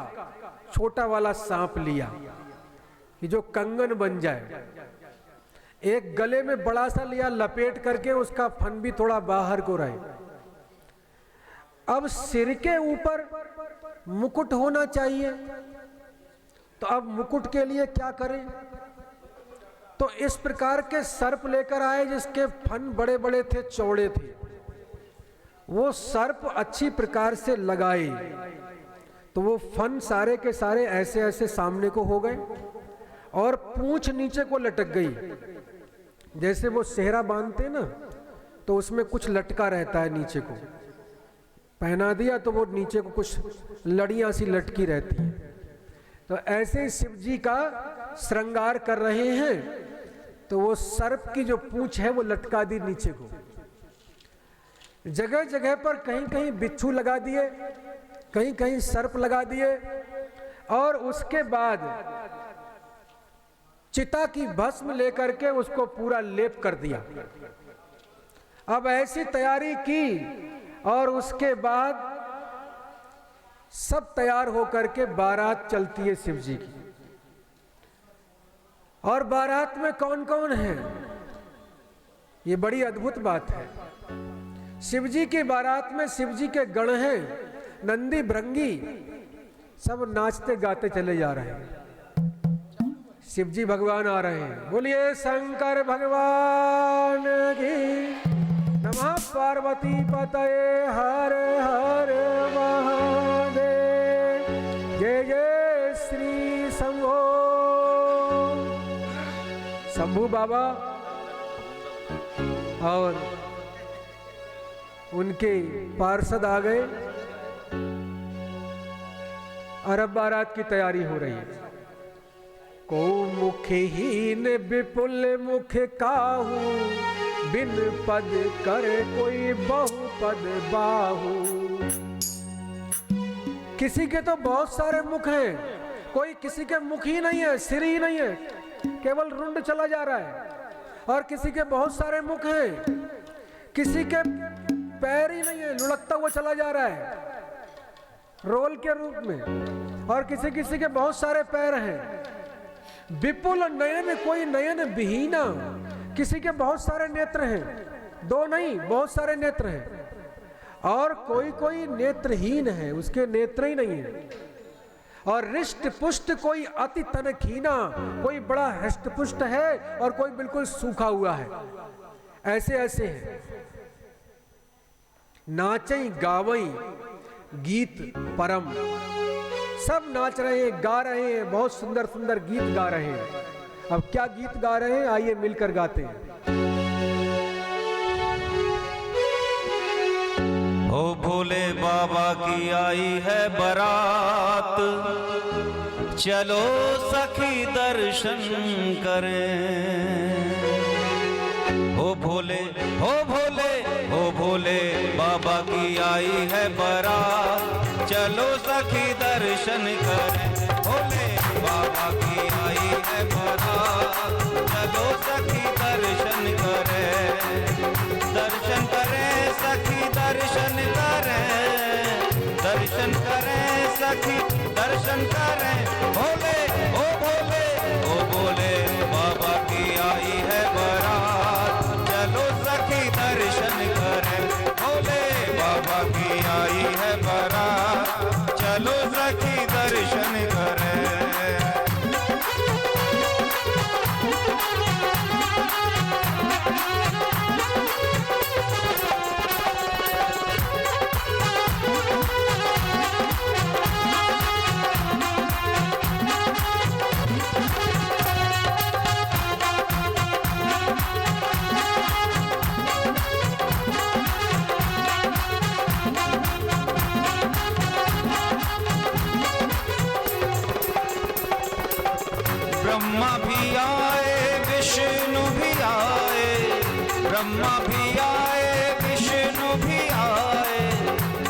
Speaker 1: छोटा वाला सांप लिया, कि जो कंगन बन जाए। एक गले में बड़ा सा लिया लपेट करके, उसका फन भी थोड़ा बाहर को रहे। अब सिर के ऊपर मुकुट होना चाहिए, तो अब मुकुट के लिए क्या करें? तो इस प्रकार के सर्प लेकर आए जिसके फन बड़े बड़े थे, चौड़े थे। वो सर्प अच्छी प्रकार से लगाए तो वो फन सारे के सारे ऐसे ऐसे सामने को हो गए और पूंछ नीचे को लटक गई। जैसे वो सेहरा बांधते ना, तो उसमें कुछ लटका रहता है, नीचे को पहना दिया तो वो नीचे को कुछ लड़ियां सी लटकी रहती हैं। तो ऐसे शिव जी का श्रृंगार कर रहे हैं, तो वो सर्प की जो पूंछ है वो लटका दी नीचे को। जगह जगह पर कहीं कहीं बिच्छू लगा दिए, कहीं कहीं सर्प लगा दिए, और उसके बाद चिता की भस्म लेकर के उसको पूरा लेप कर दिया। अब ऐसी तैयारी की और उसके बाद सब तैयार होकर के बारात चलती है शिव जी की। और बारात में कौन कौन है, ये बड़ी अद्भुत बात है। शिव जी की बारात में शिव जी के गण हैं, नंदी भृंगी सब नाचते गाते चले जा रहे हैं। शिव जी भगवान आ रहे हैं। बोलिए शंकर भगवान की, नमः पार्वती पतये हर हर महादेव, जय जय श्री शंभो। शंभू बाबा और उनके पार्षद आ गए और अब बारात की तैयारी हो रही है। को मुखहीन विपुल मुख काहू, बिन पद करे कोई बहुपद बाहू। किसी के तो बहुत सारे मुख हैं, कोई किसी के मुख ही नहीं है, सिर ही नहीं है, केवल रुंड चला जा रहा है। और किसी के बहुत सारे मुख हैं, किसी के पैर ही नहीं है, लुढ़कता हुआ चला जा रहा है रोल के रूप में। और किसी किसी के बहुत सारे पैर हैं। विपुल नयन कोई नयन विहीना, किसी के बहुत सारे नेत्र हैं, दो नहीं बहुत सारे नेत्र हैं। और कोई कोई नेत्रहीन है, उसके नेत्र ही नहीं है। और रिष्ट पुष्ट कोई अति तनखीना, कोई बड़ा हृष्ट पुष्ट है और कोई बिल्कुल सूखा हुआ है। ऐसे ऐसे हैं। नाचई गावई गीत परम, सब नाच रहे हैं, गा रहे हैं, बहुत सुंदर सुंदर गीत गा रहे हैं। अब क्या गीत गा रहे हैं, आइए मिलकर गाते हैं।
Speaker 2: ओ भोले बाबा की आई है बारात, चलो सखी दर्शन करें। ओ भोले ओ भोले ओ भोले बाबा की आई है बारात, चलो सखी दर्शन करें। भोले बाबा की आई है बारात, चलो सखी दर्शन करें। दर्शन करें सखी दर्शन करें, दर्शन करें सखी दर्शन करें। भोले ओ भोले ओ भोले बाबा की आई है बारात, चलो सखी दर्शन करें। भोले बाबा की आई है बारात, चलो सखी दर्शन करें। ब्रह्मा भी आए विष्णु भी आए, ब्रह्मा भी आए विष्णु भी आए,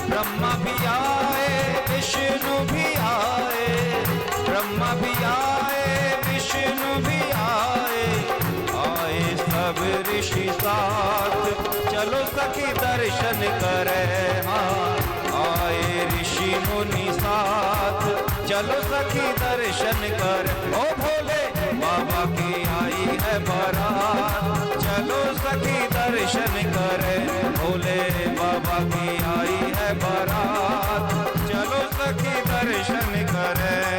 Speaker 2: ब्रह्मा भी आए विष्णु भी आए, ब्रह्मा भी आए विष्णु भी आए। आए सब ऋषि साथ, चलो सखी दर्शन करें। हाँ आए ऋषि मुनि साथ, चलो सखी दर्शन कर। ओ भोले बाबा की आई है बारात, चलो सखी दर्शन करें, भोले बाबा की आई है बारात, चलो सखी दर्शन करें।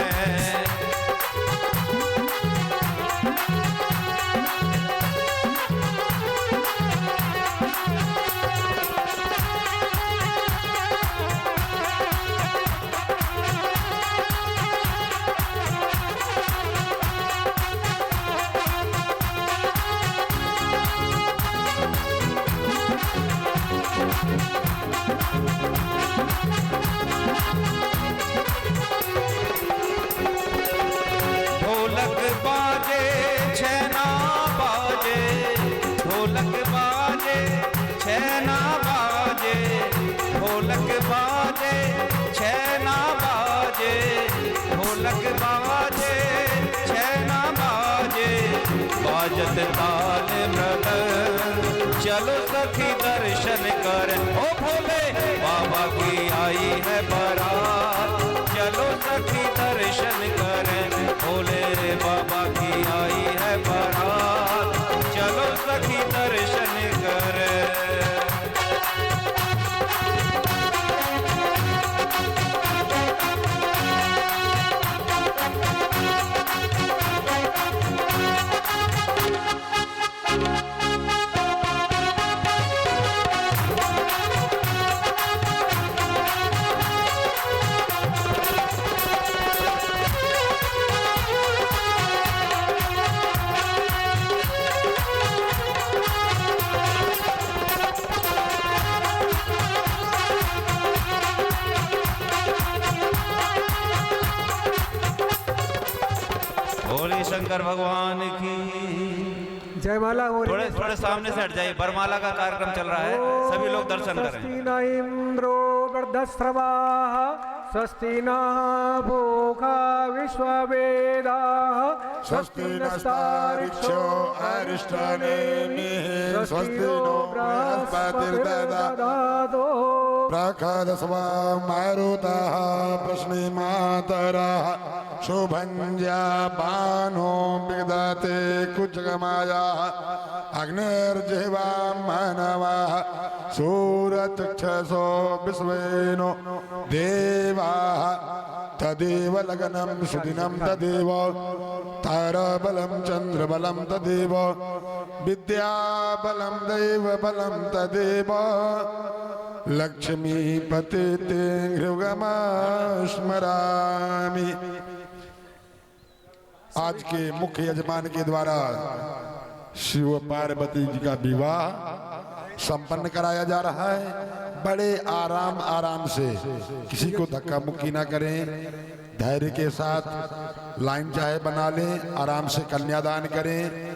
Speaker 2: ढोलक बाजे छेना बाजे, ढोलक बाजे छेना बाजे, ढोलक बाजे छेना बाजे, ढोलक बाजे छेना बाजे, बाजत ताल मृदंग, चलो सखी दर्शन करें, ओ भोले बाबा की आई है बारात, चलो सखी दर्शन करें, भोले बाबा की आई है बारात, चलो सखी दर्शन करें। भोले शंकर भगवान की
Speaker 1: जयमाला हो रही है।
Speaker 2: थोड़े सामने से हट जाइए, बरमाला का कार्यक्रम चल रहा है, सभी लोग दर्शन करें।
Speaker 1: स्वस्ति न इंद्रो वृद्धश्रवाः, स्वस्ति न भूखा विश्ववेदाः,
Speaker 3: स्वस्ति नस्तारिक्षो अरिष्टनेमिः, स्वस्ति नो बृहस्पतिर्दधातु, प्रखदस्वां मारुतः प्रश्निमातरः, शुभञ्जापानो विदते कुचकमायाः, अग्निर्जिह्वां मानवः, सूरचक्षसो विश्वेनो देवाः, तदेव लग्नं सुदिनं तदेव, ताराबलं चन्द्रबलं तदेव, विद्याबलं दैवबलं तदेव, लक्ष्मीपते ते स्मरामि। आज के मुख्य यजमान के द्वारा शिव पार्वती जी का विवाह संपन्न कराया जा रहा है। बड़े आराम से, किसी को धक्का मुक्की ना करें, धैर्य के साथ लाइन चाहे बना लें, आराम से कन्यादान करें।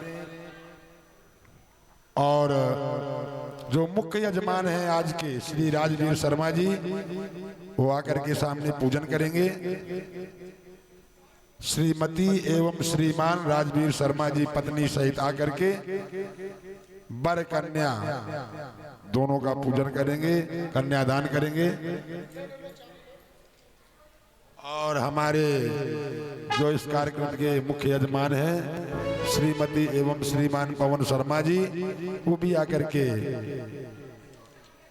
Speaker 3: और जो मुख्य यजमान हैं आज के श्री राजवीर शर्मा जी, वो आकर के सामने पूजन करेंगे। श्रीमती एवं श्रीमान राजवीर शर्मा जी पत्नी सहित आकर के वर कन्या दोनों का पूजन करेंगे, कन्यादान करेंगे। और हमारे जो इस कार्यक्रम के मुख्य यजमान हैं श्रीमती एवं श्रीमान पवन शर्मा जी, वो भी आकर के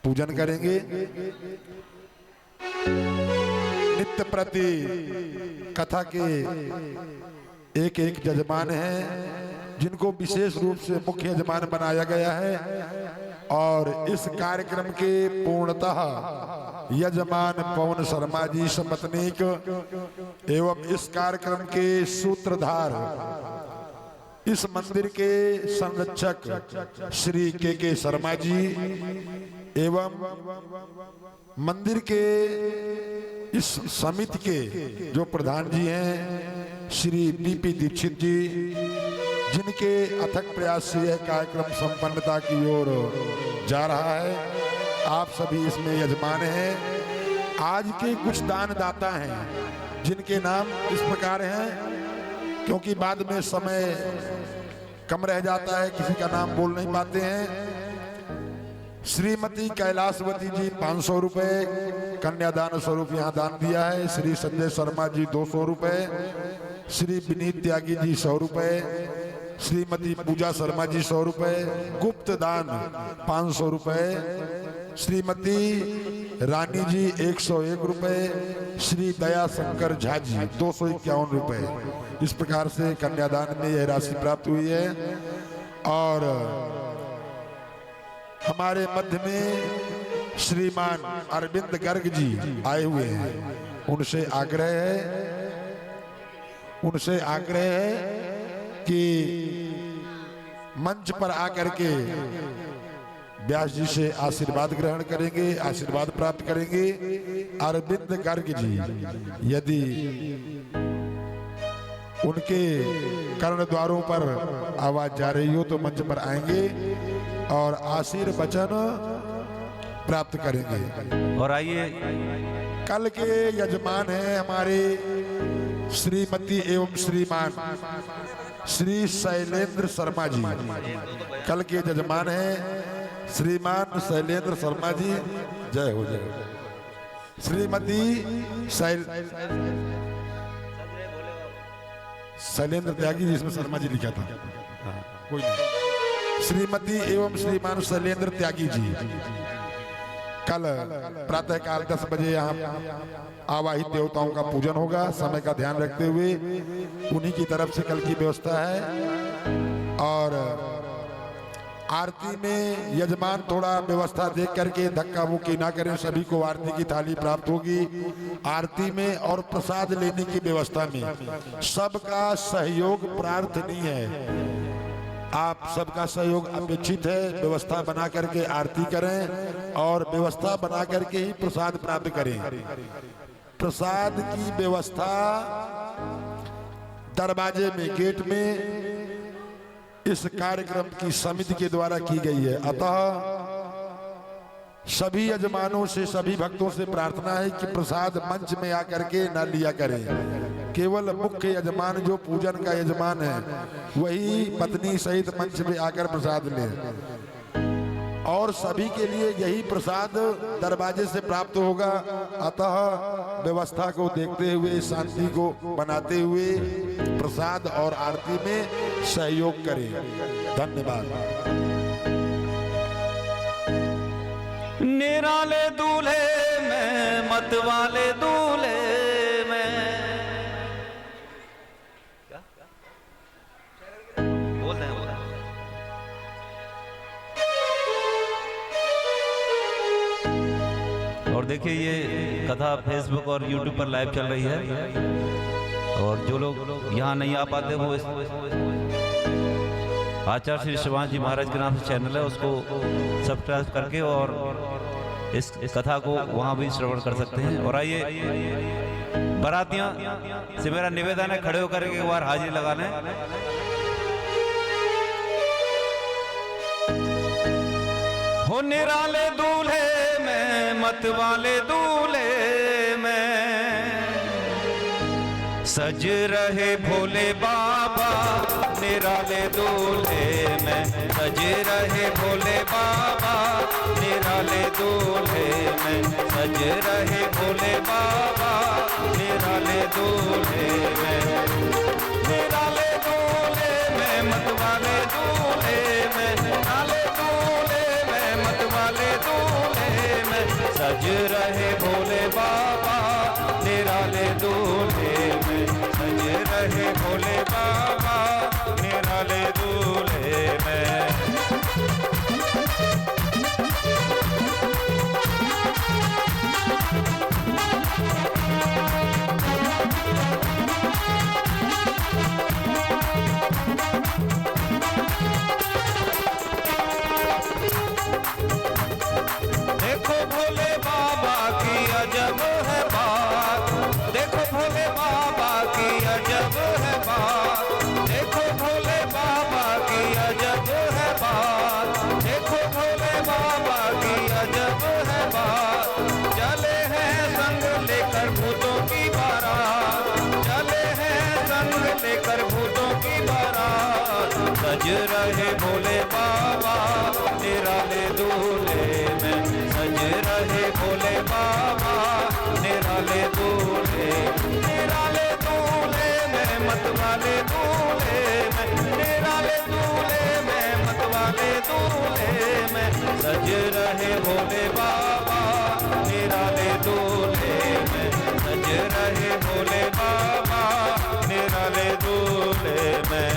Speaker 3: पूजन करेंगे। नित्य प्रति कथा के एक यजमान हैं जिनको विशेष रूप से मुख्य यजमान बनाया गया है। और इस कार्यक्रम के पूर्णतः यजमान पवन शर्मा जी सपत्नीक एवं इस कार्यक्रम के सूत्रधार, इस मंदिर के संरक्षक श्री के शर्मा जी एवं मंदिर के इस समिति के जो प्रधान जी हैं श्री बीपी दीक्षित जी, जिनके अथक प्रयास से यह कार्यक्रम संपन्नता की ओर जा रहा है। आप सभी इसमें यजमान हैं। आज के कुछ दानदाता हैं जिनके नाम इस प्रकार हैं, क्योंकि बाद में समय कम रह जाता है, किसी का नाम बोल नहीं पाते हैं। श्रीमती कैलाशवती जी 500 रुपए कन्यादान स्वरूप यहाँ दान दिया है। श्री संजय शर्मा जी 200 रुपए, श्री विनीत त्यागी जी 100 रुपए, श्रीमती पूजा शर्मा जी 100 रुपए, गुप्त दान 500 रुपए, श्रीमती रानी जी 101 रुपए, श्री दया शंकर झा जी 251 रुपए। इस प्रकार से कन्यादान में यह राशि प्राप्त हुई है। और हमारे मध्य में श्रीमान अरविंद गर्ग जी आए हुए हैं। उनसे आग्रह है कि मंच पर आकर के व्यास जी से आशीर्वाद ग्रहण करेंगे, आशीर्वाद प्राप्त करेंगे। अरविंद गर्ग जी यदि उनके कर्ण द्वारों पर आवाज जा रही हो तो मंच पर आएंगे और आशीर्वचन प्राप्त करेंगे।
Speaker 2: और आइए,
Speaker 3: कल के यजमान हैं हमारे श्रीमती एवं श्रीमान श्री शैलेंद्र शर्मा जी। कल के यजमान हैं श्रीमान शैलेंद्र शर्मा जी। जय हो जय हो। श्रीमती शैलेंद्र त्यागी जी, इसमें शर्मा जी लिखा था, कोई नहीं। श्रीमती एवं श्रीमान शैलेंद्र त्यागी जी कल प्रातः काल 10 बजे यहाँ आवाहित देवताओं का पूजन होगा। समय का ध्यान रखते हुए उन्हीं की तरफ से कल की व्यवस्था है। और आरती में यजमान थोड़ा व्यवस्था देख करके धक्का मुक्की ना करें, सभी को आरती की थाली प्राप्त होगी। आरती में और प्रसाद लेने की व्यवस्था में सबका सहयोग प्रार्थनीय है। आप सबका सहयोग अपेक्षित है। व्यवस्था बना करके आरती करें और व्यवस्था बना करके ही प्रसाद प्राप्त करें। प्रसाद की व्यवस्था दरवाजे में, गेट में इस कार्यक्रम की समिति के द्वारा की गई है। अतः सभी यजमानों से, सभी भक्तों से प्रार्थना है कि प्रसाद मंच में आकर के न लिया करें। केवल मुख्य यजमान जो पूजन का यजमान है वही पत्नी सहित मंच में आकर प्रसाद लें। और सभी के लिए यही प्रसाद दरवाजे से प्राप्त होगा। अतः व्यवस्था को देखते हुए, शांति को बनाते हुए प्रसाद और आरती में सहयोग करें। धन्यवाद।
Speaker 2: निराले दूल्हे में मतवाले दूल्हे में, बोल रहे हैं। और देखिए, ये कथा फेसबुक और यूट्यूब पर लाइव चल रही है। और जो लोग यहाँ नहीं आ पाते वो आचार्य श्री शिवान जी महाराज के नाम से चैनल है, उसको सब्सक्राइब करके और इस कथा को वहाँ भी श्रवण कर सकते हैं। और आइए, बारातियां से मेरा निवेदन है खड़े होकर एक बार हाजिरी लगा लें। हो निराले दूल्हे में मतवाले दूल्हे में, सज रहे भोले बाबा निराले दूल्हे में, सज रहे भोले बाबा निराले दूल्हे में, सज रहे भोले बाबा निराले दूल्हे में। निराले दूल्हे में मतवाले दूल्हे में, निराले दूल्हे में मतवाले दूल्हे में, सज रहे भोले बाबा निराले दूल्हे में, सज रहे भोले बाबा निराले दूल्हे में। देखो भोले बाबा की अजब है बात, देखो भोले बाबा की अजब है बात, देखो भोले बाबा की अजब है बात, देखो भोले बाबा की अजब है बात। चले हैं संग लेकर भूतों की बारात, चले हैं संग लेकर भूतों की बारात, सज रहे भोले बाबा निराले दूल्हे सज रहे भोले बाबा निराले दूल्हे में, सज रहे भोले बाबा निराले दूल्हे में।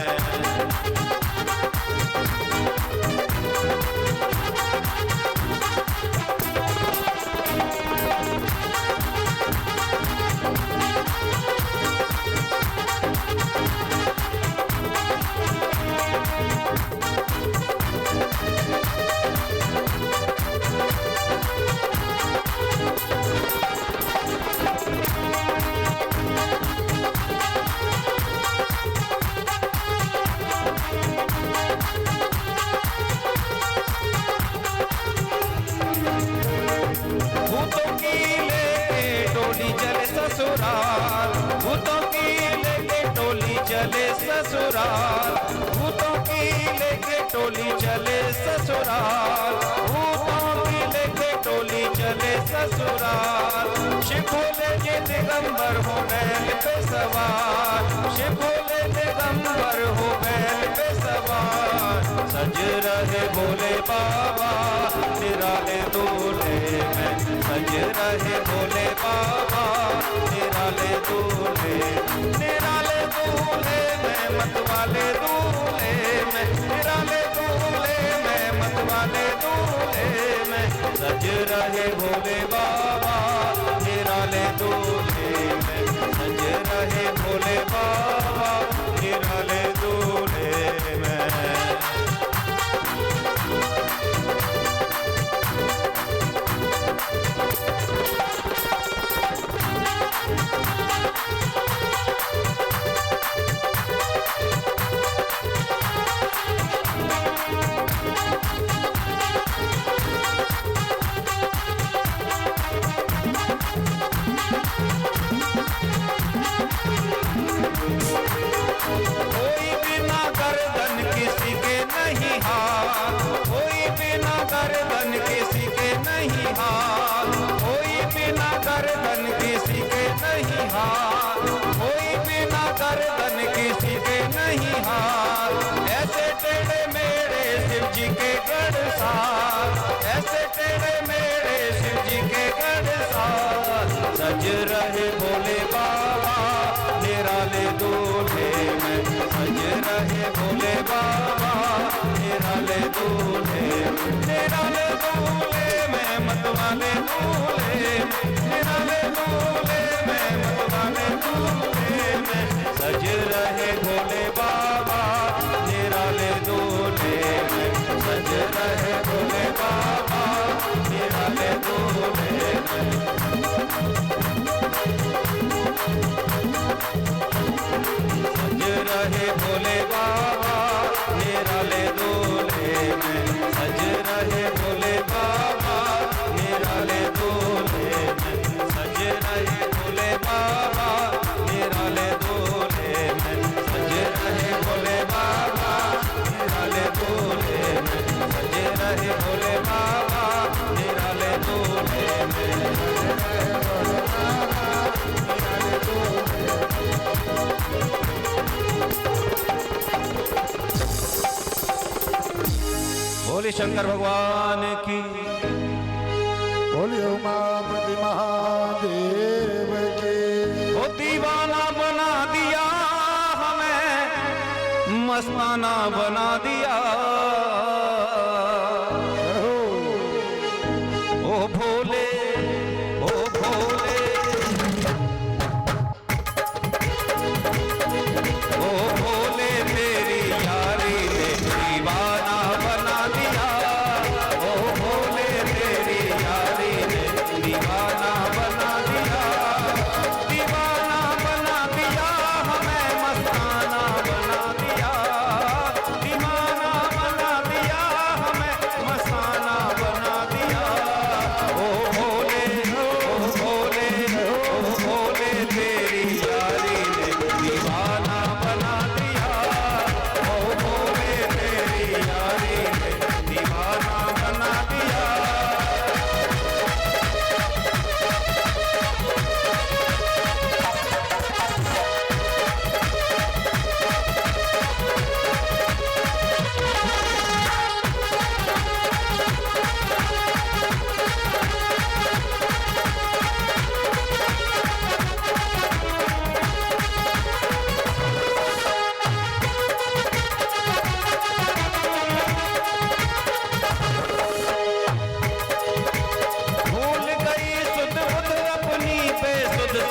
Speaker 2: भूतों की लेके टोली चले ससुराल, भूतों की लेके टोली चले ससुराल, भूतों की लेके टोली चले ससुराल, भूतों की लेके टोली चले ससुराल। शिव भोले जी दिगंबर हो बैल पे सवार, शिव भोले दिगंबर हो बैल पे सवार। सज रहे भोले बाबा निराले दूल्हे में, सज रहे भोले बाबा निराले दूल्हे, निराले दूल्हे में मतवाले दूल्हे में, निराले दूल्हे में मतवाले दूल्हे में। सज रहे भोले बाबा निराले दूल्हे में, सज रहे भोले बाबा निराले दूल्हे में। कोई बिना गर्दन किसी के नहीं हाथ, कोई बिना गर्दन किसी के नहीं हाथ, कोई बिना गर्दन किसी के नहीं हाथ, कोई बिना गर्दन किसी के नहीं हाथ। ऐसे टेढ़े मेरे शिव जी के गढ़ साथ, ऐसे टेढ़े मेरे शिव जी के गढ़ साथ। सज रहे भोले बाबा निराले दूल्हे में, सज रहे भोले बाबा निराले दूल्हे, निराले दूल्हे में मतवाले दूल्हे, निराले दूल्हे में मतवाले दूल्हे में। सज रहे भोले बाबा निराले दूल्हे में, सज रहे भोले बाबा निराले दूल्हे में। सज रहे भोले बाबा निराले दूल्हे में, सज रहे भोले बाबा निराले दूल्हे में, सज रहे भोले बाबा निराले दूल्हे में, सज रहे भोले बाबा निराले दूल्हे में, सज रहे भोले बाबा निराले दूल्हे में, सज रहे भोले बाबा निराले दूल्हे में। बोले शंकर भगवान की,
Speaker 3: बोलिए उमापति महादेव की।
Speaker 2: वो दीवाना बना दिया हमें, मस्ताना बना दिया। ओ भोले, ओ भोले, ओ भोले तेरी यारी ने दीवाना बना दिया। ओ भोले तेरी यारी ने दीवाना बना दिया, दीवाना बना दिया हमें, मस्ताना बना दिया, दीवाना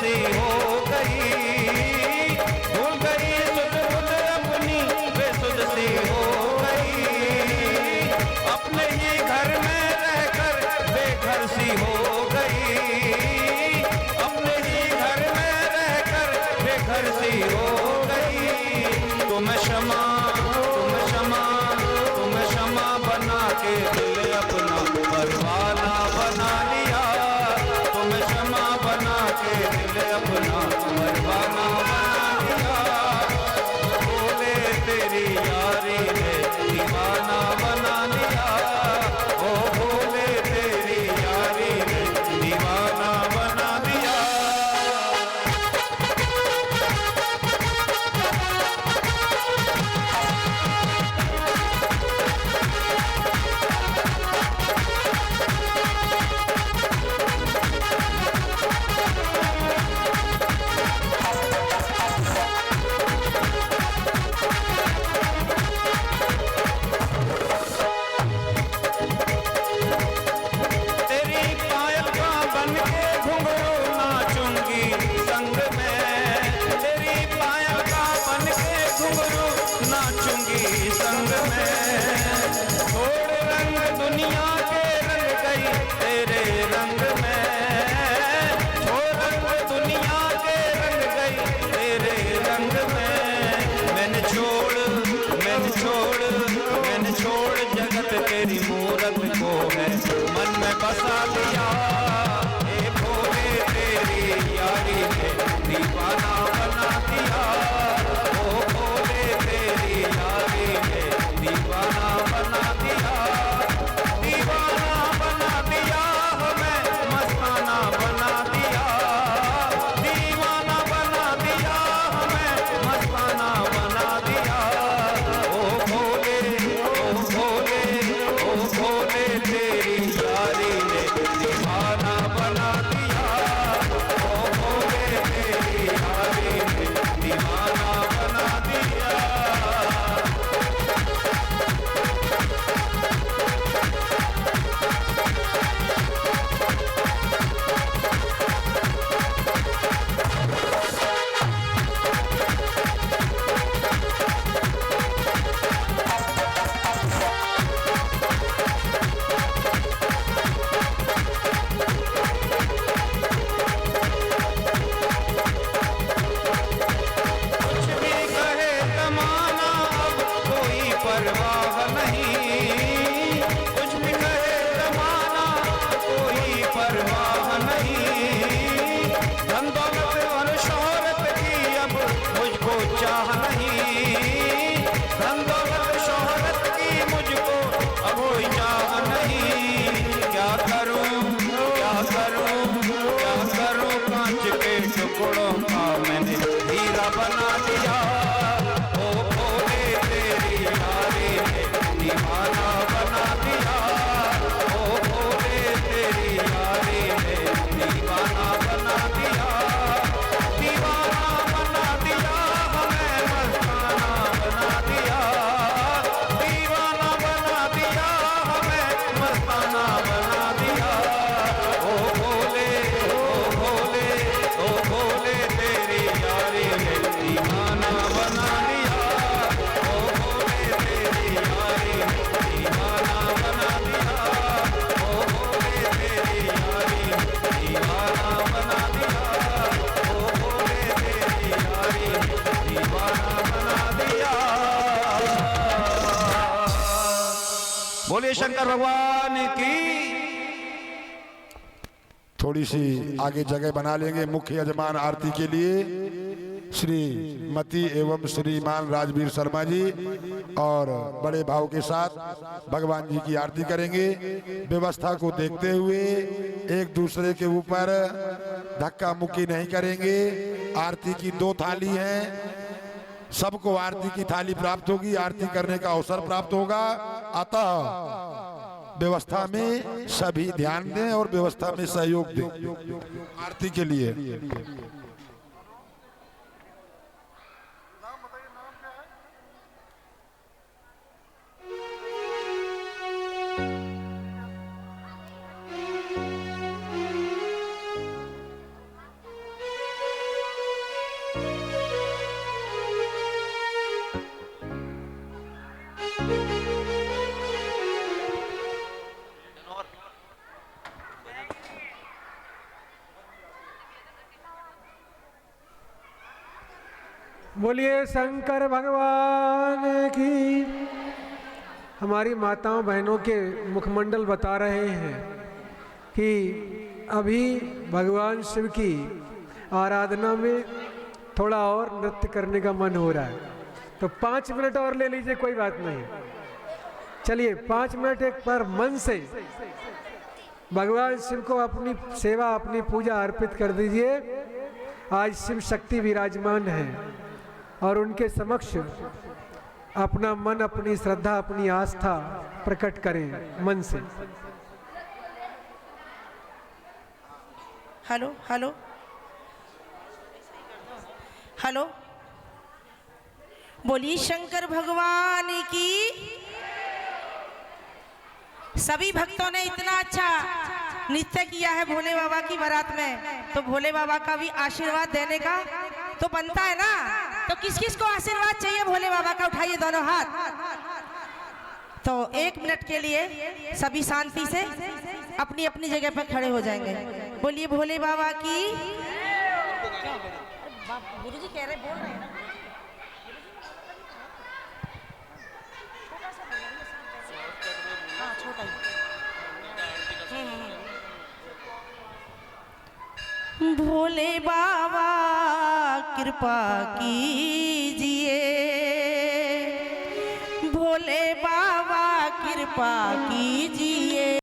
Speaker 2: सी हो गई, भूल गई सुध बुध अपनी बेसुध सी हो गई, अपने ही घर में रहकर बेघर सी हो गई, अपने ही घर में रहकर बेघर सी हो गई। तुम क्षमा बना के दिल अपना परवाना बना लिया, तुम क्षमा बना के दिल अपना परवाना बना लिया, बोले तेरी यारी ने दीवाना बना लिया, ओ बोले तेरी यारी ने दीवाना बना दिया। संग में छोड़ रंग दुनिया के रंग गई तेरे रंग में, छोड़ रंग दुनिया के रंग गई तेरे रंग में। मैंने छोड़ जगत तेरी मूरत को है मन में बसा लिया, ए भोले तेरी यारी ने दीवाना बना दिया, ओ भोले तेरी यारी ने दीवाना बना दिया, दीवाना बना दिया हमें मस्ताना बना दिया, दीवाना बना दिया हमें मस्ताना बना दिया, ओ भोले तेरी यारी ने दीवाना बना दिया, ओ भोले तेरी यारी ने दीवाना बना दिया। परवाह नहीं, कुछ भी कहे जमाना कोई परवाह नहीं, धन दौलत और शोहरत की अब मुझको चाह नहीं, धन दौलत शोहरत की मुझको अब कोई चाह नहीं, क्या करूं कांच के टुकड़ों का मैंने हीरा बना दिया, ओ भोले तेरी यारी ने दीवाना बना दिया, ओ भोले तेरी यारी ने दीवाना बना दिया, दीवाना बना दिया हमें मस्ताना बना दिया, दीवाना बना दिया हमें मस्ताना बना दिया, ओ भोले तेरी यारी ने दीवाना बना दिया, ओ भोले तेरी यारी ने दीवाना बना दिया, ओ भोले तेरी यारी ने दीवाना बना दिया, ओ भोले तेरी यारी ने दीवाना बना दिया। बोलिए शंकर भगवान की।
Speaker 3: थोड़ी सी आगे जगह बना लेंगे मुख्य यजमान आरती के लिए श्रीमती एवं श्रीमान राजवीर शर्मा जी, और बड़े भाव के साथ भगवान जी की आरती करेंगे। व्यवस्था को देखते हुए एक दूसरे के ऊपर धक्का मुक्की नहीं करेंगे। आरती की 2 थाली हैं, सबको आरती की थाली प्राप्त होगी, आरती करने का अवसर प्राप्त होगा। अतः व्यवस्था में सभी ध्यान दें और व्यवस्था में सहयोग दें आरती के लिए।
Speaker 1: बोलिए शंकर भगवान की। हमारी माताओं बहनों के मुखमंडल बता रहे हैं कि अभी भगवान शिव की आराधना में थोड़ा और नृत्य करने का मन हो रहा है, तो 5 मिनट और ले लीजिए, कोई बात नहीं। चलिए 5 मिनट एक बार मन से भगवान शिव को अपनी सेवा अपनी पूजा अर्पित कर दीजिए। आज शिव शक्ति विराजमान है और उनके समक्ष अपना मन, अपनी श्रद्धा, अपनी आस्था प्रकट करें मन से।
Speaker 4: हेलो हेलो हेलो, बोलिए शंकर भगवान की। सभी भक्तों ने इतना अच्छा नृत्य किया है भोले बाबा की बारात में, तो भोले बाबा का भी आशीर्वाद देने का तो बनता है ना। तो किस किस को आशीर्वाद चाहिए भोले बाबा का, उठाइए दोनों हाथ। तो 1 मिनट के लिए सभी शांति से अपनी अपनी जगह पर खड़े हो जाएंगे। बोलिए भोले बाबा की। गुरुजी कह रहे, बोल रहे हैं ना। हाँ, छोटा ही। भोले बाबा कृपा कीजिए, भोले बाबा कृपा कीजिए।